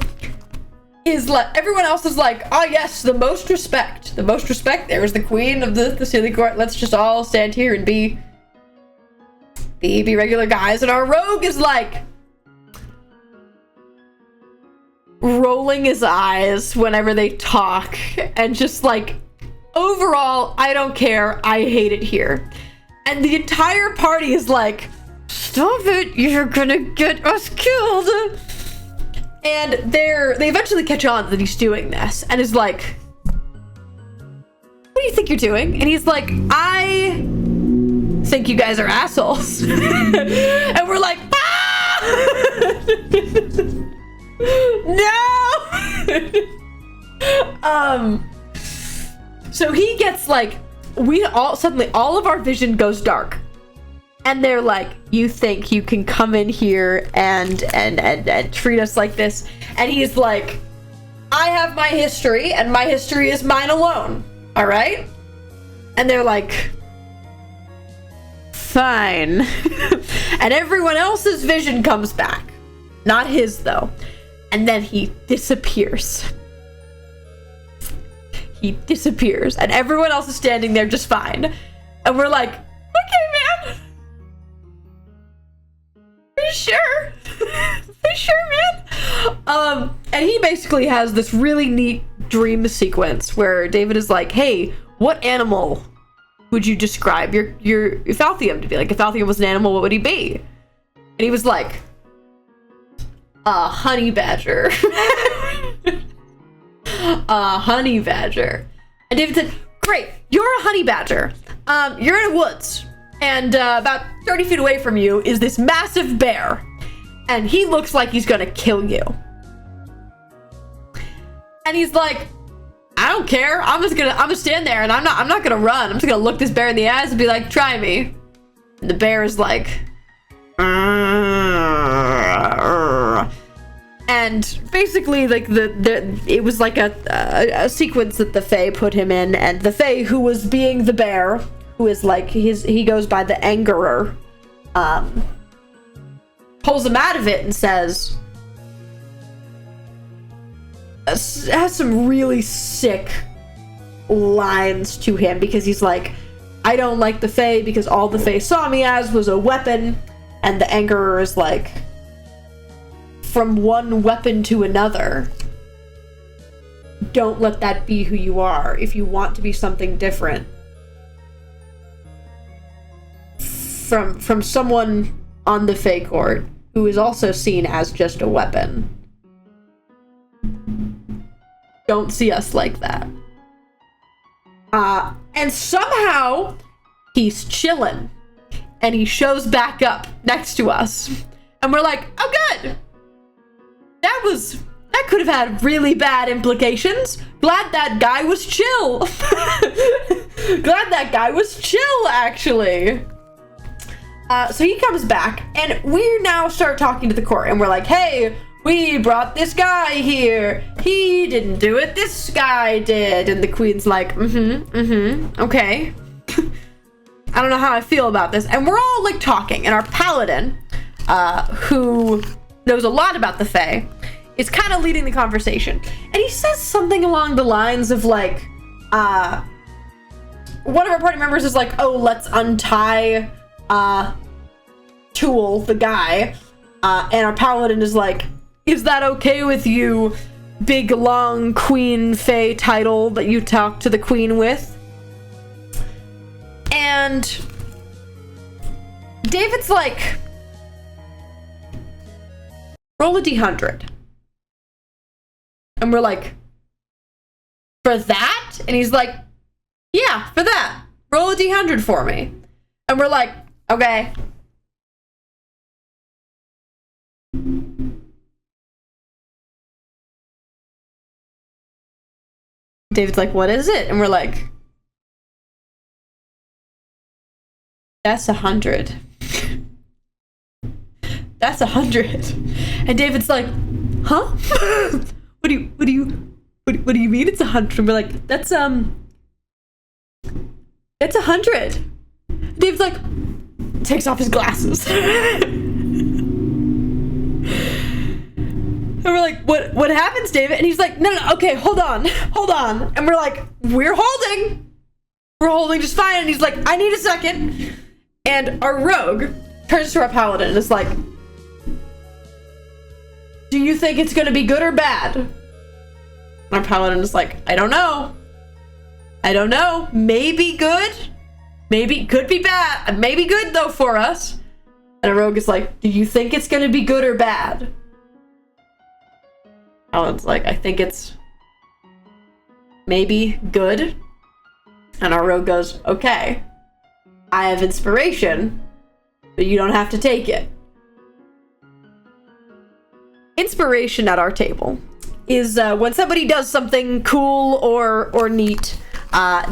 is like, everyone else is like, "Oh yes, the most respect. There's the queen of the Sealy Court. Let's just all stand here and be regular guys." And our rogue is like rolling his eyes whenever they talk, and just like, overall, I don't care. I hate it here. And the entire party is like, "Stop it! You're gonna get us killed." And they eventually catch on that he's doing this, and is like, "What do you think you're doing?" And he's like, "I think you guys are assholes." And we're like, "Ah!" No. So he gets like, suddenly all of our vision goes dark, and they're like, "You think you can come in here and treat us like this?" And he's like, "I have my history, and my history is mine alone, all right?" And they're like, "Fine." And everyone else's vision comes back, not his though. And then he disappears. And everyone else is standing there just fine. And we're like, "Okay, man. Are you sure? Are you sure, man?" And he basically has this really neat dream sequence where David is like, "Hey, what animal would you describe your Falthium to be? Like, if Falthium was an animal, what would he be?" And he was like, "A honey badger." A honey badger. And David said, "Great, you're a honey badger. You're in the woods, and about 30 feet away from you is this massive bear, and he looks like he's gonna kill you." And he's like, "I don't care. I'm gonna stand there, and I'm not gonna run. I'm just gonna look this bear in the eyes and be like, 'Try me.'" And the bear is like, and basically, like, it was like a sequence that the Fae put him in, and the Fae who was being the bear, who is like, he goes by the Angerer, pulls him out of it and says, has some really sick lines to him, because he's like, "I don't like the Fae because all the Fae saw me as was a weapon." And the Angerer is like, from one weapon to another, don't let that be who you are. If you want to be something different from someone on the Fae Court who is also seen as just a weapon, don't see us like that. And somehow he's chilling and he shows back up next to us and we're like, oh good, that could have had really bad implications. Glad that guy was chill. Glad that guy was chill, actually. So he comes back and we now start talking to the court and we're like, hey, we brought this guy here. He didn't do it. This guy did. And the queen's like, okay. I don't know how I feel about this. And we're all like talking, and our paladin, who knows a lot about the Fae, is kind of leading the conversation. And he says something along the lines of like, one of our party members is like, oh, let's untie Tool, the guy. And our paladin is like, is that okay with you, big long queen Fae title that you talk to the queen with? And David's like, roll a d100. And we're like, for that? And he's like, yeah, for that. Roll a d100 for me. And we're like, okay. David's like, what is it? And we're like, that's 100. That's 100. And David's like, huh? What do you mean it's 100? And we're like, that's 100. David's like, takes off his glasses. And we're like, what happens, David? And he's like, no, okay, hold on. And we're like, we're holding just fine. And he's like, I need a second. And our rogue turns to our paladin and is like, do you think it's gonna be good or bad? And our paladin is like, I don't know. Maybe good. Maybe could be bad. Maybe good though for us. And our rogue is like, do you think it's gonna be good or bad? Paladin's like, I think it's maybe good. And our rogue goes, okay, I have inspiration, but you don't have to take it. Inspiration at our table is when somebody does something cool or neat.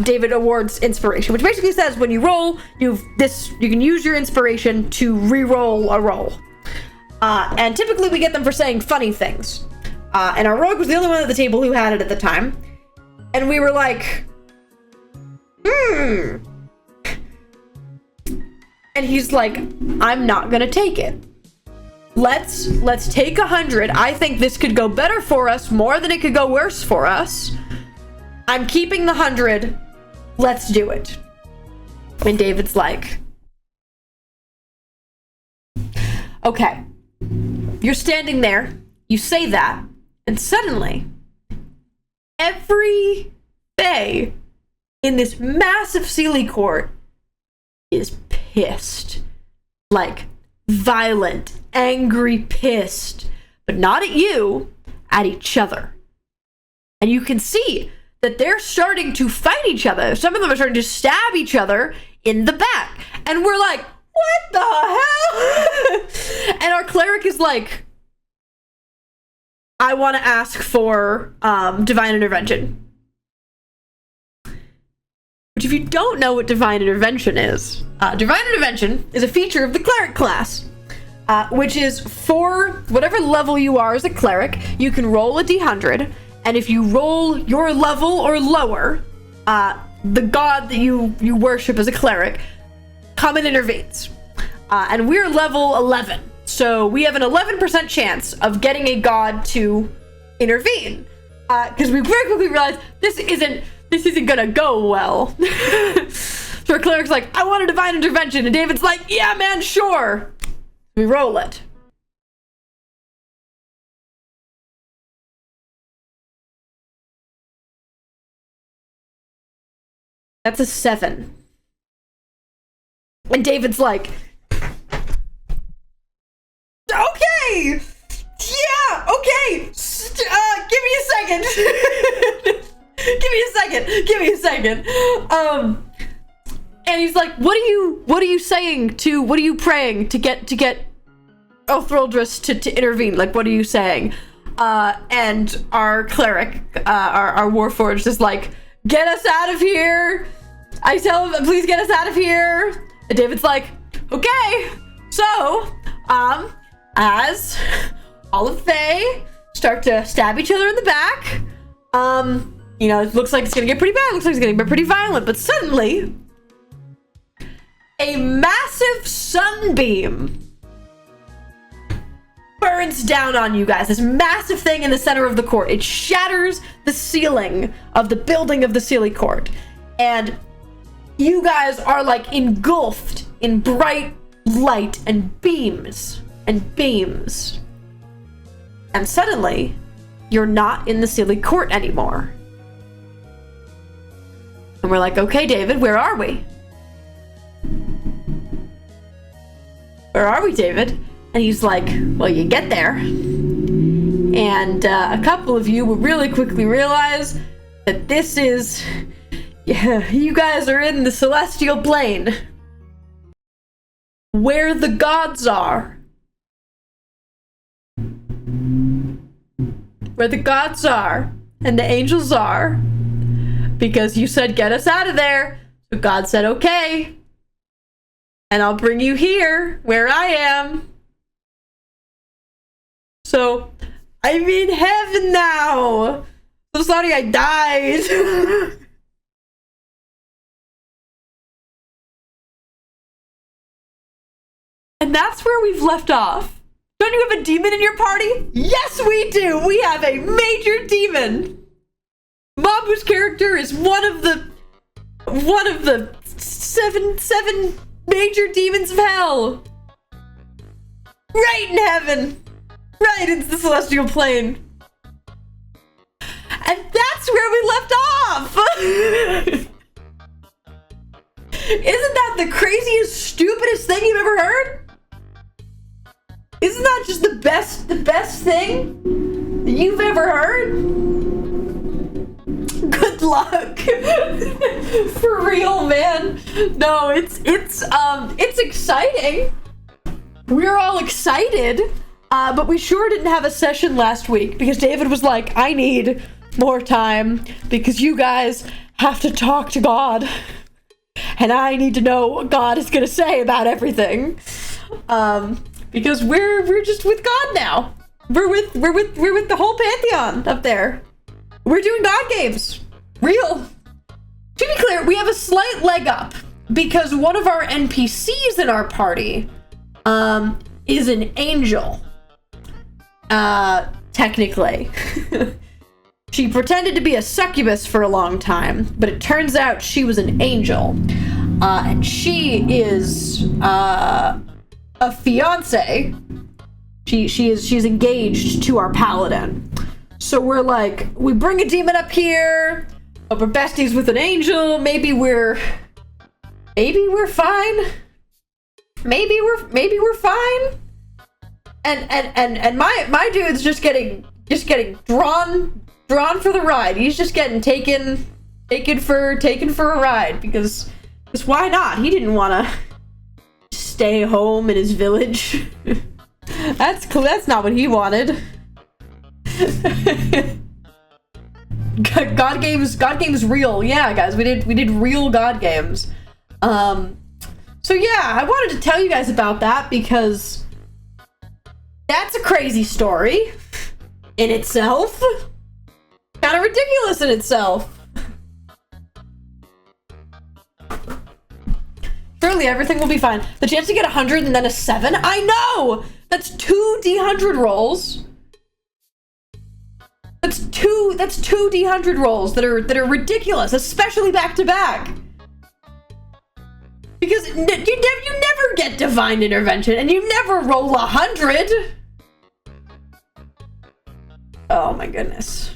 David awards inspiration, which basically says when you roll, you can use your inspiration to re-roll a roll. And typically we get them for saying funny things. And our rogue was the only one at the table who had it at the time. And we were like, And he's like, I'm not gonna take it. Let's take 100. I think this could go better for us more than it could go worse for us. I'm keeping the 100. Let's do it. And David's like, okay. You're standing there. You say that. And suddenly, every Fae in this massive Sealy court is pissed. Like, violent, angry, pissed. But not at you, at each other. And you can see that they're starting to fight each other. Some of them are starting to stab each other in the back. And we're like, what the hell? And our cleric is like, I want to ask for divine intervention. Which, if you don't know what divine intervention is a feature of the cleric class, which is for whatever level you are as a cleric, you can roll a d100, and if you roll your level or lower, the god that you worship as a cleric come and intervenes. And we're level 11. So we have an 11% chance of getting a god to intervene. Because we very quickly realized this isn't gonna go well. So our cleric's like, I want a divine intervention. And David's like, yeah, man, sure. We roll it. That's a 7. And David's like, okay! Yeah, okay! Give me a second! Give me a second! And he's like, what are you saying to, what are you praying to get Othroldris to intervene? Like, what are you saying? And our cleric, our warforged is like, get us out of here! I tell him, please get us out of here! And David's like, okay! So, as all of Faye start to stab each other in the back, you know, it looks like it's gonna get pretty bad, looks like it's gonna get pretty violent, but suddenly, a massive sunbeam burns down on you guys. This massive thing in the center of the court. It shatters the ceiling of the building of the Sealy Court. And you guys are like engulfed in bright light and beams and beams. And suddenly, you're not in the Sealy Court anymore. And we're like, okay, David, where are we? Where are we, David? And he's like, well, you get there. And a couple of you will really quickly realize that this is... Yeah, you guys are in the celestial plane. Where the gods are. Where the gods are. And the angels are. Because you said, get us out of there. So God said, okay. And I'll bring you here, where I am. So, I'm in heaven now. So sorry I died. And that's where we've left off. Don't you have a demon in your party? Yes, we do. We have a major demon. Mabu's character is one of the seven major demons of hell. Right in heaven. Right into the celestial plane. And that's where we left off. Isn't that the craziest, stupidest thing you've ever heard? Isn't that just the best thing you've ever heard? Good luck. For real, man. No, it's exciting. We're all excited, but we sure didn't have a session last week because David was like, I need more time because you guys have to talk to God. And I need to know what God is gonna say about everything. Because we're just with God now. We're with the whole pantheon up there. We're doing God games. Real. To be clear, we have a slight leg up because one of our NPCs in our party is an angel. Technically. She pretended to be a succubus for a long time, but it turns out she was an angel. And she is a fiance. She's engaged to our paladin. So we're like, we bring a demon up here, but we're besties with an angel. Maybe we're fine. Maybe we're fine. And my dude's just getting drawn for the ride. He's just getting taken for a ride because why not? He didn't want to stay home in his village. That's cool. That's not what he wanted. God games real. Yeah, guys, we did real God games. So yeah, I wanted to tell you guys about that because that's a crazy story in itself. Kind of ridiculous in itself. Surely everything will be fine. The chance to get 100 and then a 7? I know! That's 2 D100 rolls. That's two D100 rolls that are ridiculous, especially back to back. Because you never get divine intervention and you never roll 100. Oh my goodness.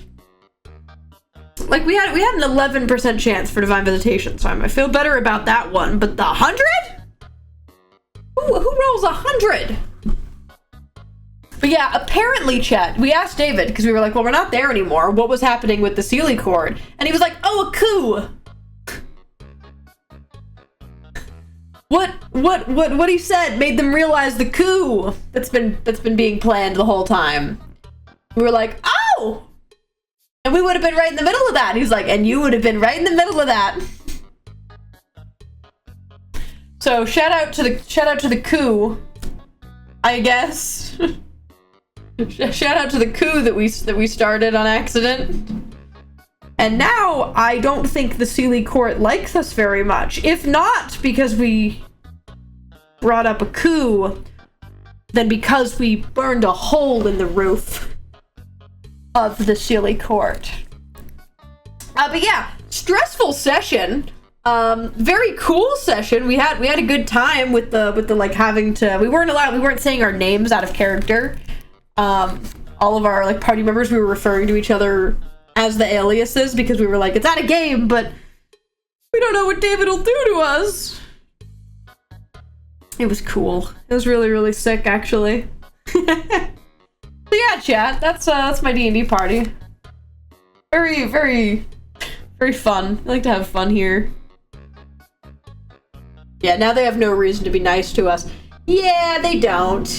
like we had an 11% chance for divine visitation, so I feel better about that one. But the 100? Who rolls 100? But yeah, apparently, chat, we asked David, because we were like, well, we're not there anymore. What was happening with the Sealy cord? And he was like, oh, a coup. What he said made them realize the coup that's been being planned the whole time. We were like, oh! And we would have been right in the middle of that. He's like, and you would have been right in the middle of that. So shout out to the coup, I guess. Shout out to the coup that we started on accident. And now I don't think the Sealy court likes us very much. If not because we brought up a coup, then because we burned a hole in the roof of the Sealy court. But yeah, stressful session. Very cool session. We had a good time with the like having to. We weren't saying our names out of character. All of our like party members, we were referring to each other as the aliases because we were like, it's not a game, but we don't know what David will do to us. It was cool. It was really, really sick, actually. So yeah, chat. That's my D&D party. Very, very, very fun. I like to have fun here. Yeah, now they have no reason to be nice to us. Yeah, they don't.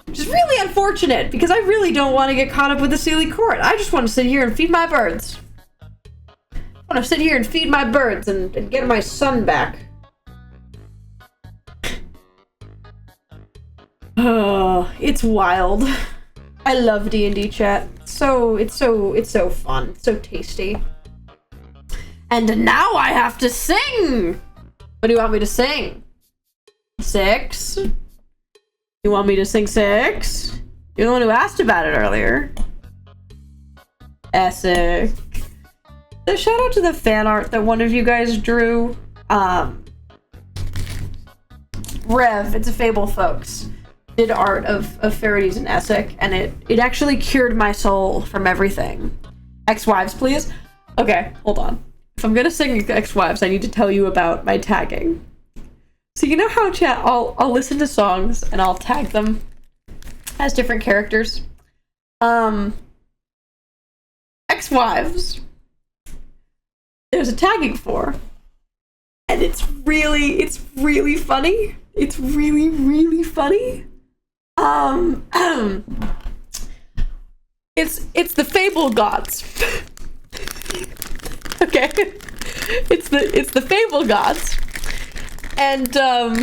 Which is really unfortunate, because I really don't want to get caught up with the Sealy court. I just want to sit here and feed my birds. I want to sit here and feed my birds and get my son back. Oh, it's wild. I love D&D chat. It's so fun. It's so tasty. And now I have to sing! What do you want me to sing? 6? You want me to sing 6? You're the one who asked about it earlier. Essek. So shout out to the fan art that one of you guys drew. Rev, it's a Fable folks, did art of Faraday and Essek, and it actually cured my soul from everything. Ex-wives, please? Okay, hold on. If I'm gonna sing Ex-wives, I need to tell you about my tagging. So you know how, chat, I'll listen to songs and I'll tag them as different characters. Ex-wives, there's a tagging for, and it's really funny. It's really, really funny. It's the Fable gods. Okay, it's the Fable gods. And, oh,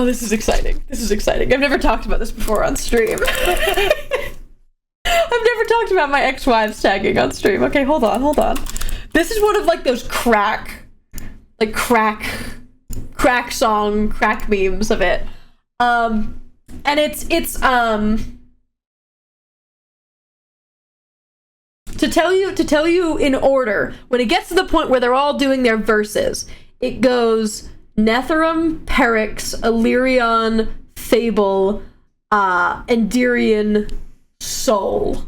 this is exciting. This is exciting. I've never talked about this before on stream. I've never talked about my ex-wives tagging on stream. Okay, hold on. This is one of, like, those crack song, crack memes of it. And it's To tell you in order, when it gets to the point where they're all doing their verses, it goes Netherim, Perix, Illyrion, Fable, Endirion, Soul.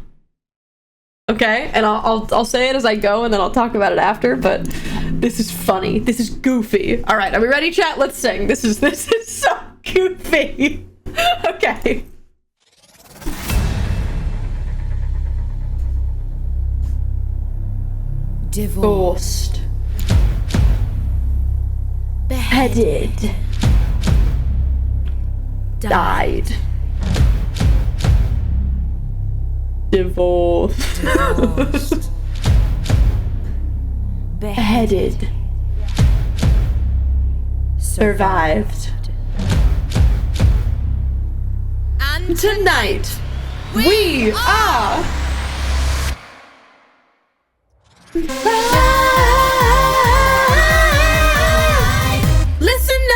Okay? And I'll say it as I go, and then I'll talk about it after, but this is funny. This is goofy. Alright, are we ready, chat? Let's sing. This is so goofy. Okay. Divorced, beheaded, died, divorced, beheaded, survived, and tonight we are Listen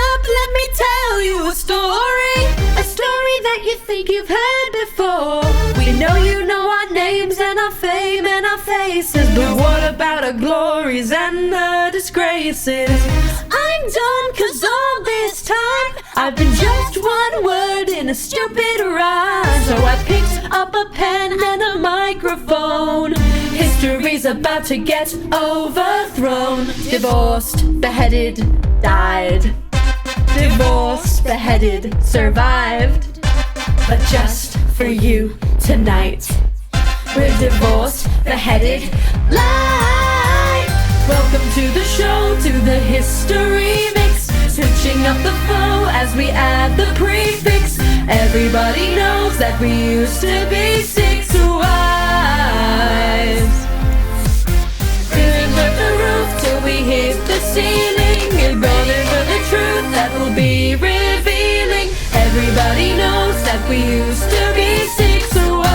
up, let me tell you a story that you think you've heard before. We know you know our names and our fame and our faces, but what about our glories and the disgraces? I'm done, 'cause all this time I've been just one word in a stupid rhyme. So I picked up a pen and a microphone. History's about to get overthrown. Divorced, beheaded, died. Divorced, beheaded, survived. But just for you tonight, we're divorced, beheaded, live. Welcome to the show, to the history mix. Switching up the flow as we add the prefix. Everybody knows that we used to be 6 wives. Filling up the roof till we hit the ceiling. And running for the truth that will be revealing. Everybody knows that we used to be 6 wives.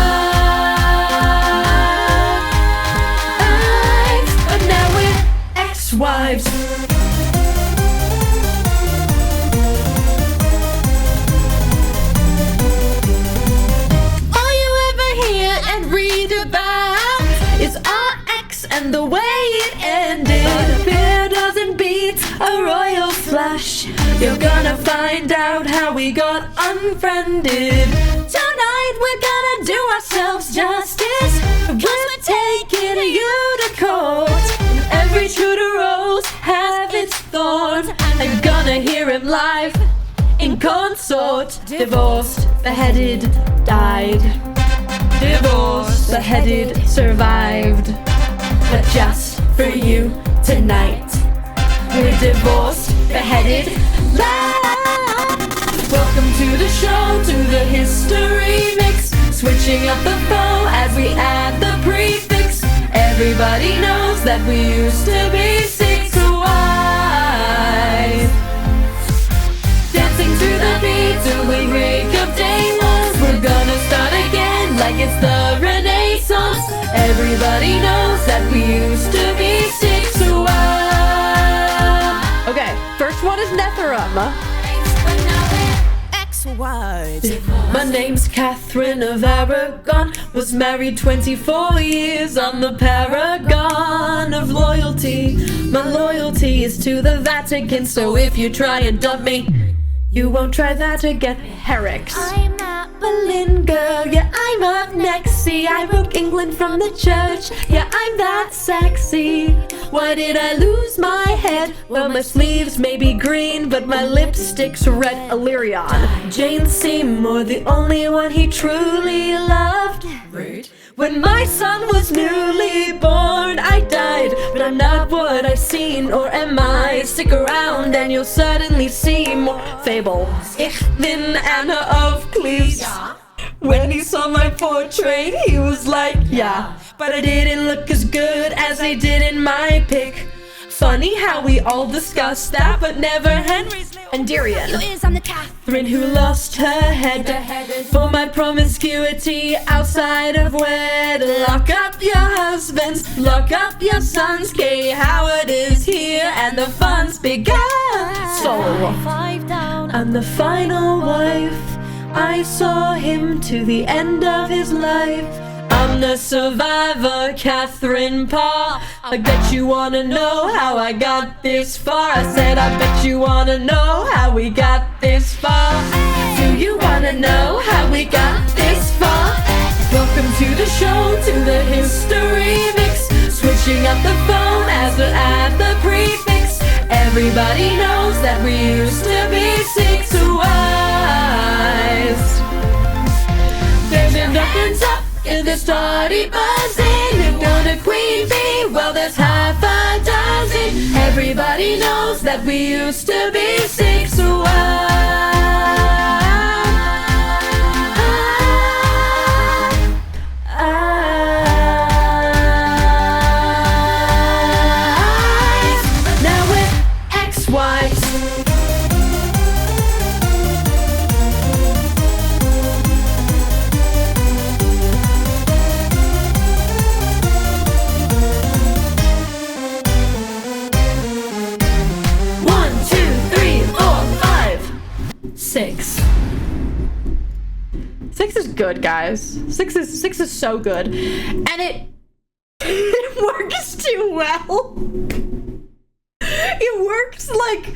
But now we're ex-wives. Read about is our ex and the way it ended. But a beer doesn't beat a royal flush. You're gonna find out how we got unfriended. Tonight we're gonna do ourselves justice. We're taking you to court. Every true to rose have its thorns. I'm gonna hear him live in consort. Divorced, beheaded, died. Divorced, beheaded, survived. But just for you tonight, we're divorced, beheaded, live. Welcome to the show, to the history mix. Switching up the flow as we add the prefix. Everybody knows that we used to be 6 wives. Dancing to the beat till we break up day one. We're gonna start again like it's the Renaissance. Everybody knows that we used to be 6 wives. Okay, first one is Netherum. My name's Catherine of Aragon. Was married 24 years. I'm the paragon of loyalty. My loyalty is to the Vatican. So if you try and dump me, you won't try that again. Herrick's. I'm not Berlin girl, yeah, I'm up next. See, I broke England from the church, yeah, I'm that sexy. Why did I lose my head? Well, my sleeves may be green, but my lipstick's red. Illyrian. Jane Seymour, the only one he truly loved. Rude. When my son was newly born, I died, but I'm not what I've seen, or am I? Stick around and you'll certainly see more. Fable. Ich bin Anna of Cleves. When he saw my portrait, he was like, yeah, but I didn't look as good as I did in my pic. Funny how we all discussed that, but never Henry's Andirian. I'm the Catherine who lost her head for my promiscuity outside of wed. Lock up your husbands, lock up your sons. Kay Howard is here and the fun's begun. So I'm the final wife. I saw him to the end of his life. I'm the survivor, Catherine Parr. I bet you wanna know how I got this far. I said I bet you wanna know how we got this far. Do you wanna know how we got this far? Welcome to the show, to the history mix. Switching up the phone as we add the prefix. Everybody knows that we used to be 6 wives. There's nothing up in the starty buzzing. If not a queen bee, well there's half a dozen. Everybody knows that we used to be 6 wives. Now we're ex-wives. Six is good, guys. Six is so good, and it works too well. it works like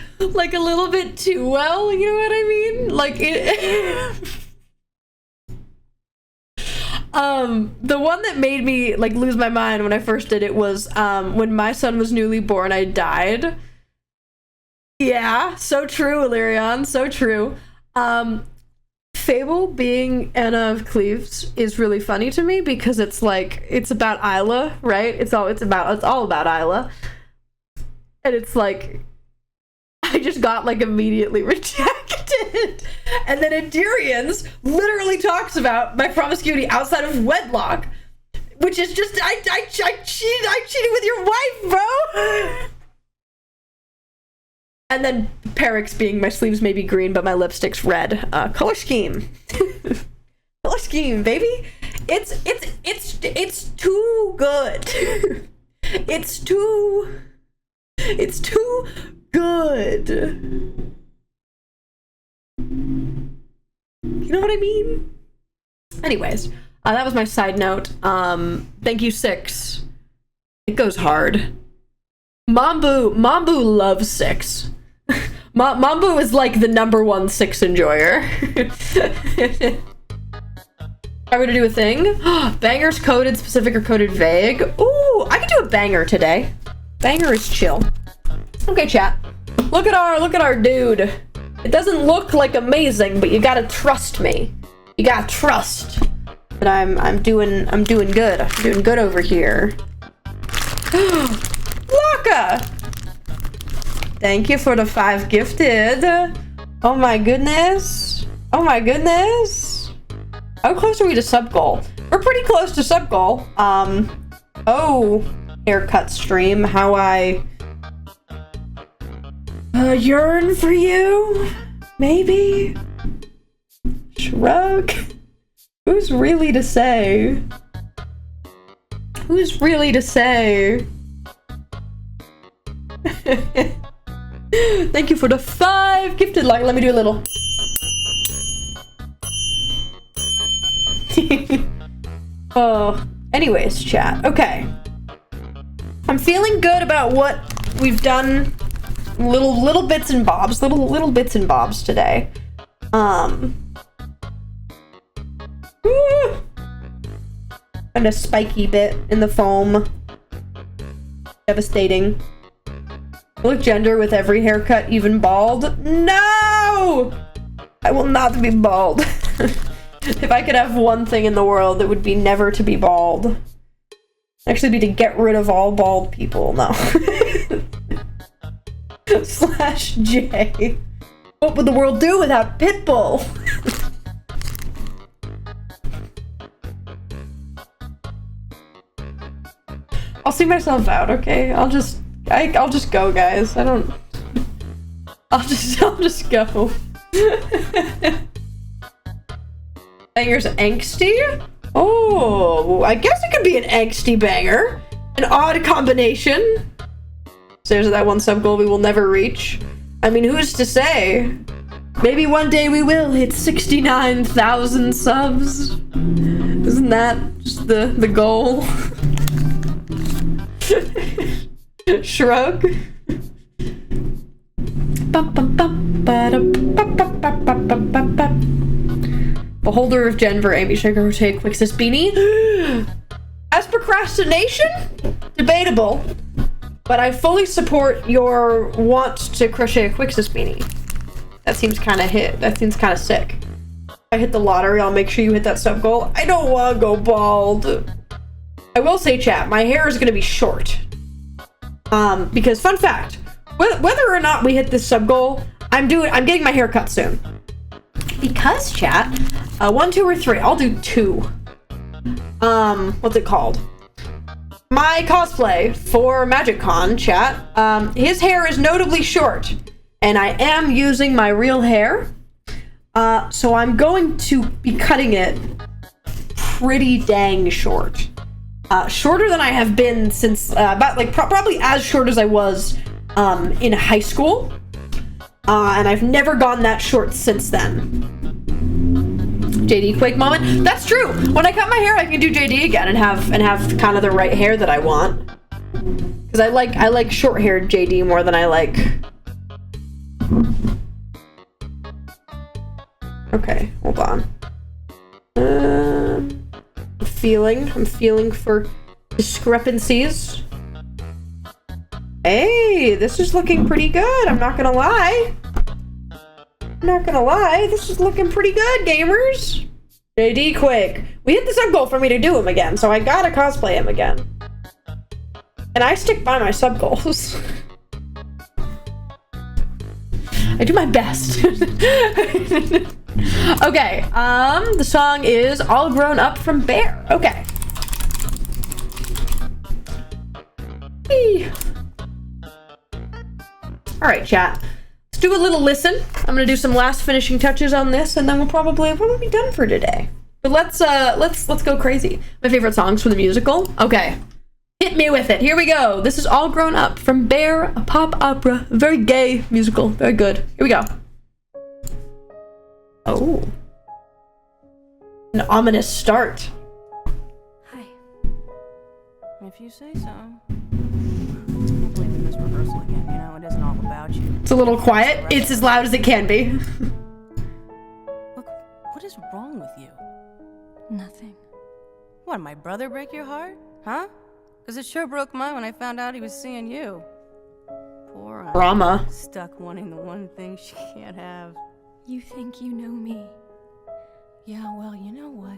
a little bit too well, you know what I mean? Like it the one that made me like lose my mind when I first did it was when my son was newly born, I died. Yeah, so true, Illyrion, so true. Fable being Anna of Cleves is really funny to me because it's like it's about Isla, right? It's all about Isla. And it's like I just got like immediately rejected. And then Endurians literally talks about my promiscuity outside of wedlock, which is just I cheated with your wife, bro. And then Perix being my sleeves may be green, but my lipstick's red. Color scheme. Color scheme, baby. It's too good. It's too good. You know what I mean? Anyways, that was my side note. Thank you, 6. It goes hard. Mambu loves 6. Mambu is like the #1 6 enjoyer. Are we gonna do a thing? Bangers coded specific or coded vague? Ooh, I could do a banger today. Banger is chill. Okay, chat. Look at our dude. It doesn't look like amazing, but you gotta trust me. You gotta trust that I'm doing good. I'm doing good over here. Laka! Thank you for the 5 gifted. Oh my goodness. Oh my goodness. How close are we to sub goal? We're pretty close to sub goal. Oh, haircut stream. How I yearn for you. Maybe. Shrug. Who's really to say? Who's really to say? Thank you for the 5 gifted. Like, let me do a little. Oh, anyways, chat. Okay. I'm feeling good about what we've done. Little bits and bobs. Little bits and bobs today. And a spiky bit in the foam. Devastating. Look gender with every haircut, even bald. No! I will not be bald. If I could have one thing in the world, it would be never to be bald. Actually be to get rid of all bald people. No. /J. What would the world do without Pitbull? I'll see myself out, okay? I'll just go, guys. I'll just go. Banger's angsty? Oh, I guess it could be an angsty banger. An odd combination. So there's that one sub goal we will never reach. I mean, who's to say? Maybe one day we will hit 69,000 subs. Isn't that just the goal? Shrug. Beholder of Denver, Amy Sugar Rotate, Quixis Beanie. As procrastination? Debatable. But I fully support your want to crochet a Quixis Beanie. That seems kind of that seems kind of sick. If I hit the lottery, I'll make sure you hit that sub goal. I don't want to go bald. I will say, chat, my hair is going to be short. Because fun fact, whether or not we hit this sub goal, I'm getting my hair cut soon. Because, chat, 1, 2, or 3. I'll do 2. What's it called? My cosplay for Magiccon, chat. His hair is notably short, and I am using my real hair. So I'm going to be cutting it pretty dang short. Shorter than I have been since about like probably as short as I was in high school, and I've never gone that short since then. JD Quake moment. That's true. When I cut my hair, I can do JD again and have kind of the right hair that I want. Because Because I like short-haired JD more than I like... Okay, hold on. I'm feeling for discrepancies. Hey, this is looking pretty good, I'm not gonna lie. This is looking pretty good, gamers. JD, quick. We hit the sub goal for me to do him again, so I gotta cosplay him again. And I stick by my sub goals. I do my best. Okay, the song is All Grown Up from Bear. Okay. Whee. All right, chat. Let's do a little listen. I'm gonna do some last finishing touches on this, and then we'll probably be done for today. But let's go crazy. My favorite songs from the musical. Okay, hit me with it. Here we go. This is All Grown Up from Bear, a pop opera, a very gay musical. Very good. Here we go. Oh, an ominous start. Hi. If you say so. I can't believe in this rehearsal again. You know, it isn't all about you. It's a little quiet. It's as loud as it can be. Look, what is wrong with you? Nothing. What, my brother break your heart? Huh? Because it sure broke mine when I found out he was seeing you. Poor Anna. Drama. Stuck wanting the one thing she can't have. You think you know me? Yeah, well, you know what?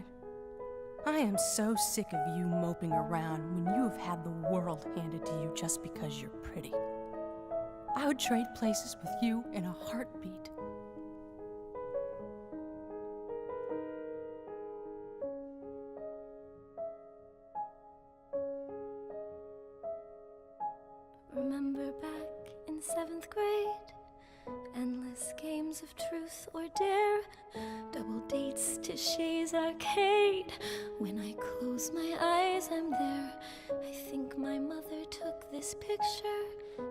I am so sick of you moping around when you have had the world handed to you just because you're pretty. I would trade places with you in a heartbeat. Remember back in 7th grade? Endless games of truth or dare, double dates to Shay's Arcade. When I close my eyes, I'm there. I think my mother took this picture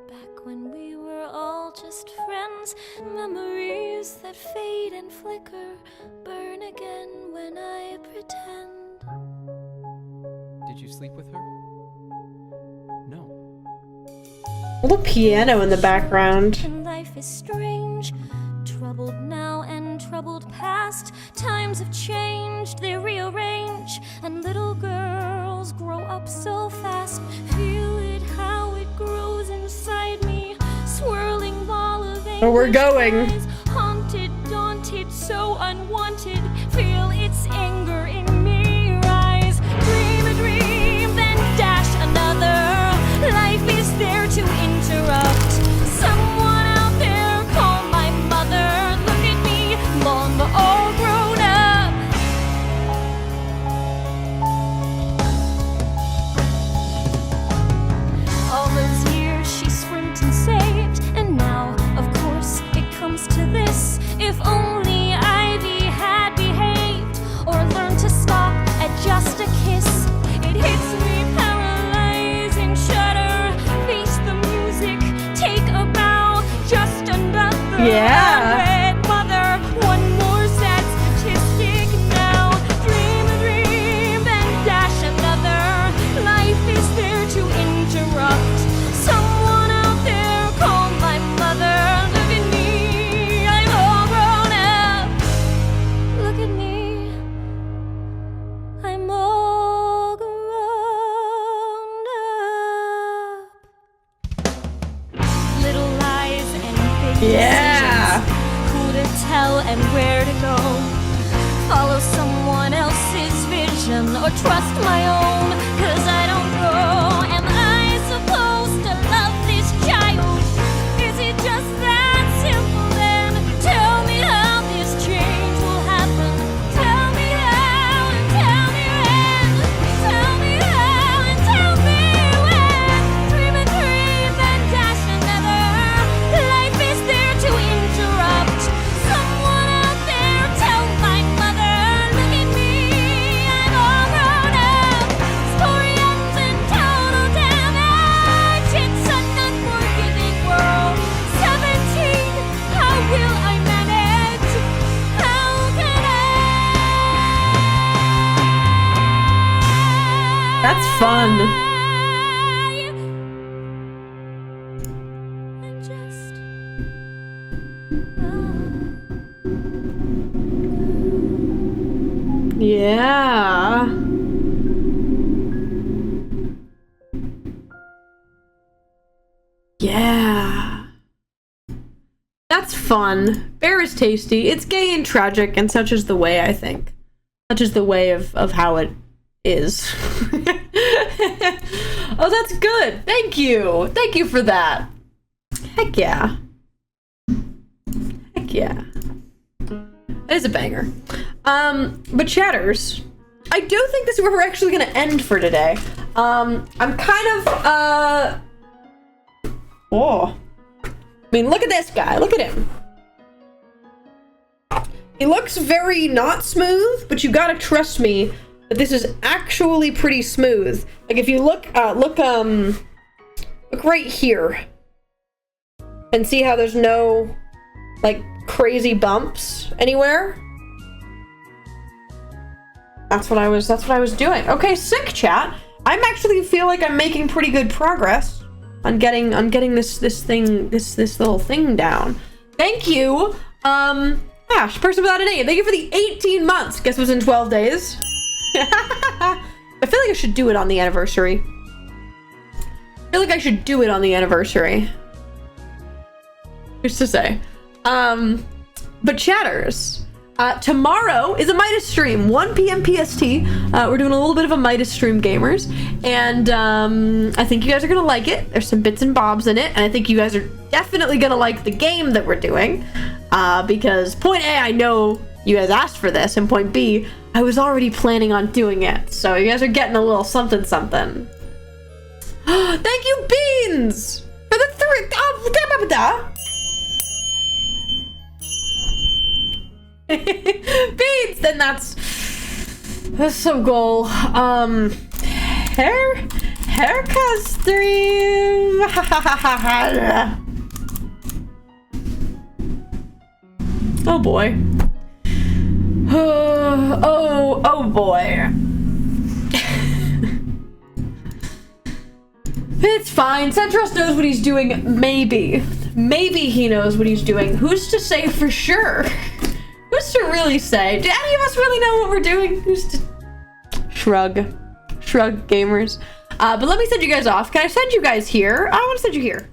back when we were all just friends. Memories that fade and flicker, burn again when I pretend. Did you sleep with her? No. A little piano in the background. And life is strange, troubled now and troubled past. Times have changed, they rearrange, and little girls grow up so fast. Feel it how it grows inside me, swirling ball of anger. Oh, we're going. Haunted, daunted, so unwanted. Feel its anger in me rise. Dream a dream, then dash another. Life is there to interrupt. Someone out there call my mother. Look at me, Mom, all grown up. All those years she scrimped and saved, and now, of course, it comes to this. If only Ivy had behaved, or learned to stop at just a kiss. It hits me paralyzing shudder. Face the music, take a bow. Just another unread mother. One more sad statistic now. Dream a dream, then dash another. Life is there to interrupt. Someone out there call my mother. Look at me, I'm all grown up. Look at me, I'm all grown up. Little lies and big Yeah. decisions. Who to tell and where to go. Follow someone else's vision or trust my own, 'cause I don't know. Am I supposed to love this child? Is it just that simple then? Tell me how this change will happen. Tell me how and tell me when. Tell me how and tell me when. Dream a dream, then dash another. Life is there to interrupt. Someone out there tell my mother. Look at me, I'm all grown up. Story ends in total damage. It's an unforgiving world. 17, how will I manage? How can That's fun. Yeah. Yeah. That's fun. Bear is tasty. It's gay and tragic, and such is the way, I think. Such is the way of how it is. Oh, that's good. Thank you. Thank you for that. Heck yeah. Heck yeah. That is a banger. But chatters, I do think this is where we're actually gonna end for today. I'm kind of, oh. I mean, look at this guy. Look at him. He looks very not smooth, but you gotta trust me that this is actually pretty smooth. Like if you look right here and see how there's no like crazy bumps anywhere. That's what I was doing. Okay, sick chat. I'm actually feel like I'm making pretty good progress on getting this little thing down. Thank you. Ash, person without a name. Thank you for the 18 months. Guess what's in 12 days? I feel like I should do it on the anniversary. Who's to say? But chatters, tomorrow is a Midas stream, 1 p.m. PST. We're doing a little bit of a Midas stream, gamers, and I think you guys are gonna like it. There's some bits and bobs in it, and I think you guys are definitely gonna like the game that we're doing, because point A, I know you guys asked for this, and point B, I was already planning on doing it, so you guys are getting a little something something. Thank you, Beans, for the 3. Beans, then that's so goal. Haircut stream. Oh boy. Oh boy. It's fine. Centros knows what he's doing. Maybe he knows what he's doing. Who's to say for sure? Who's to really say? Do any of us really know what we're doing? Who's to shrug, gamers? But let me send you guys off. Can I send you guys here? I want to send you here.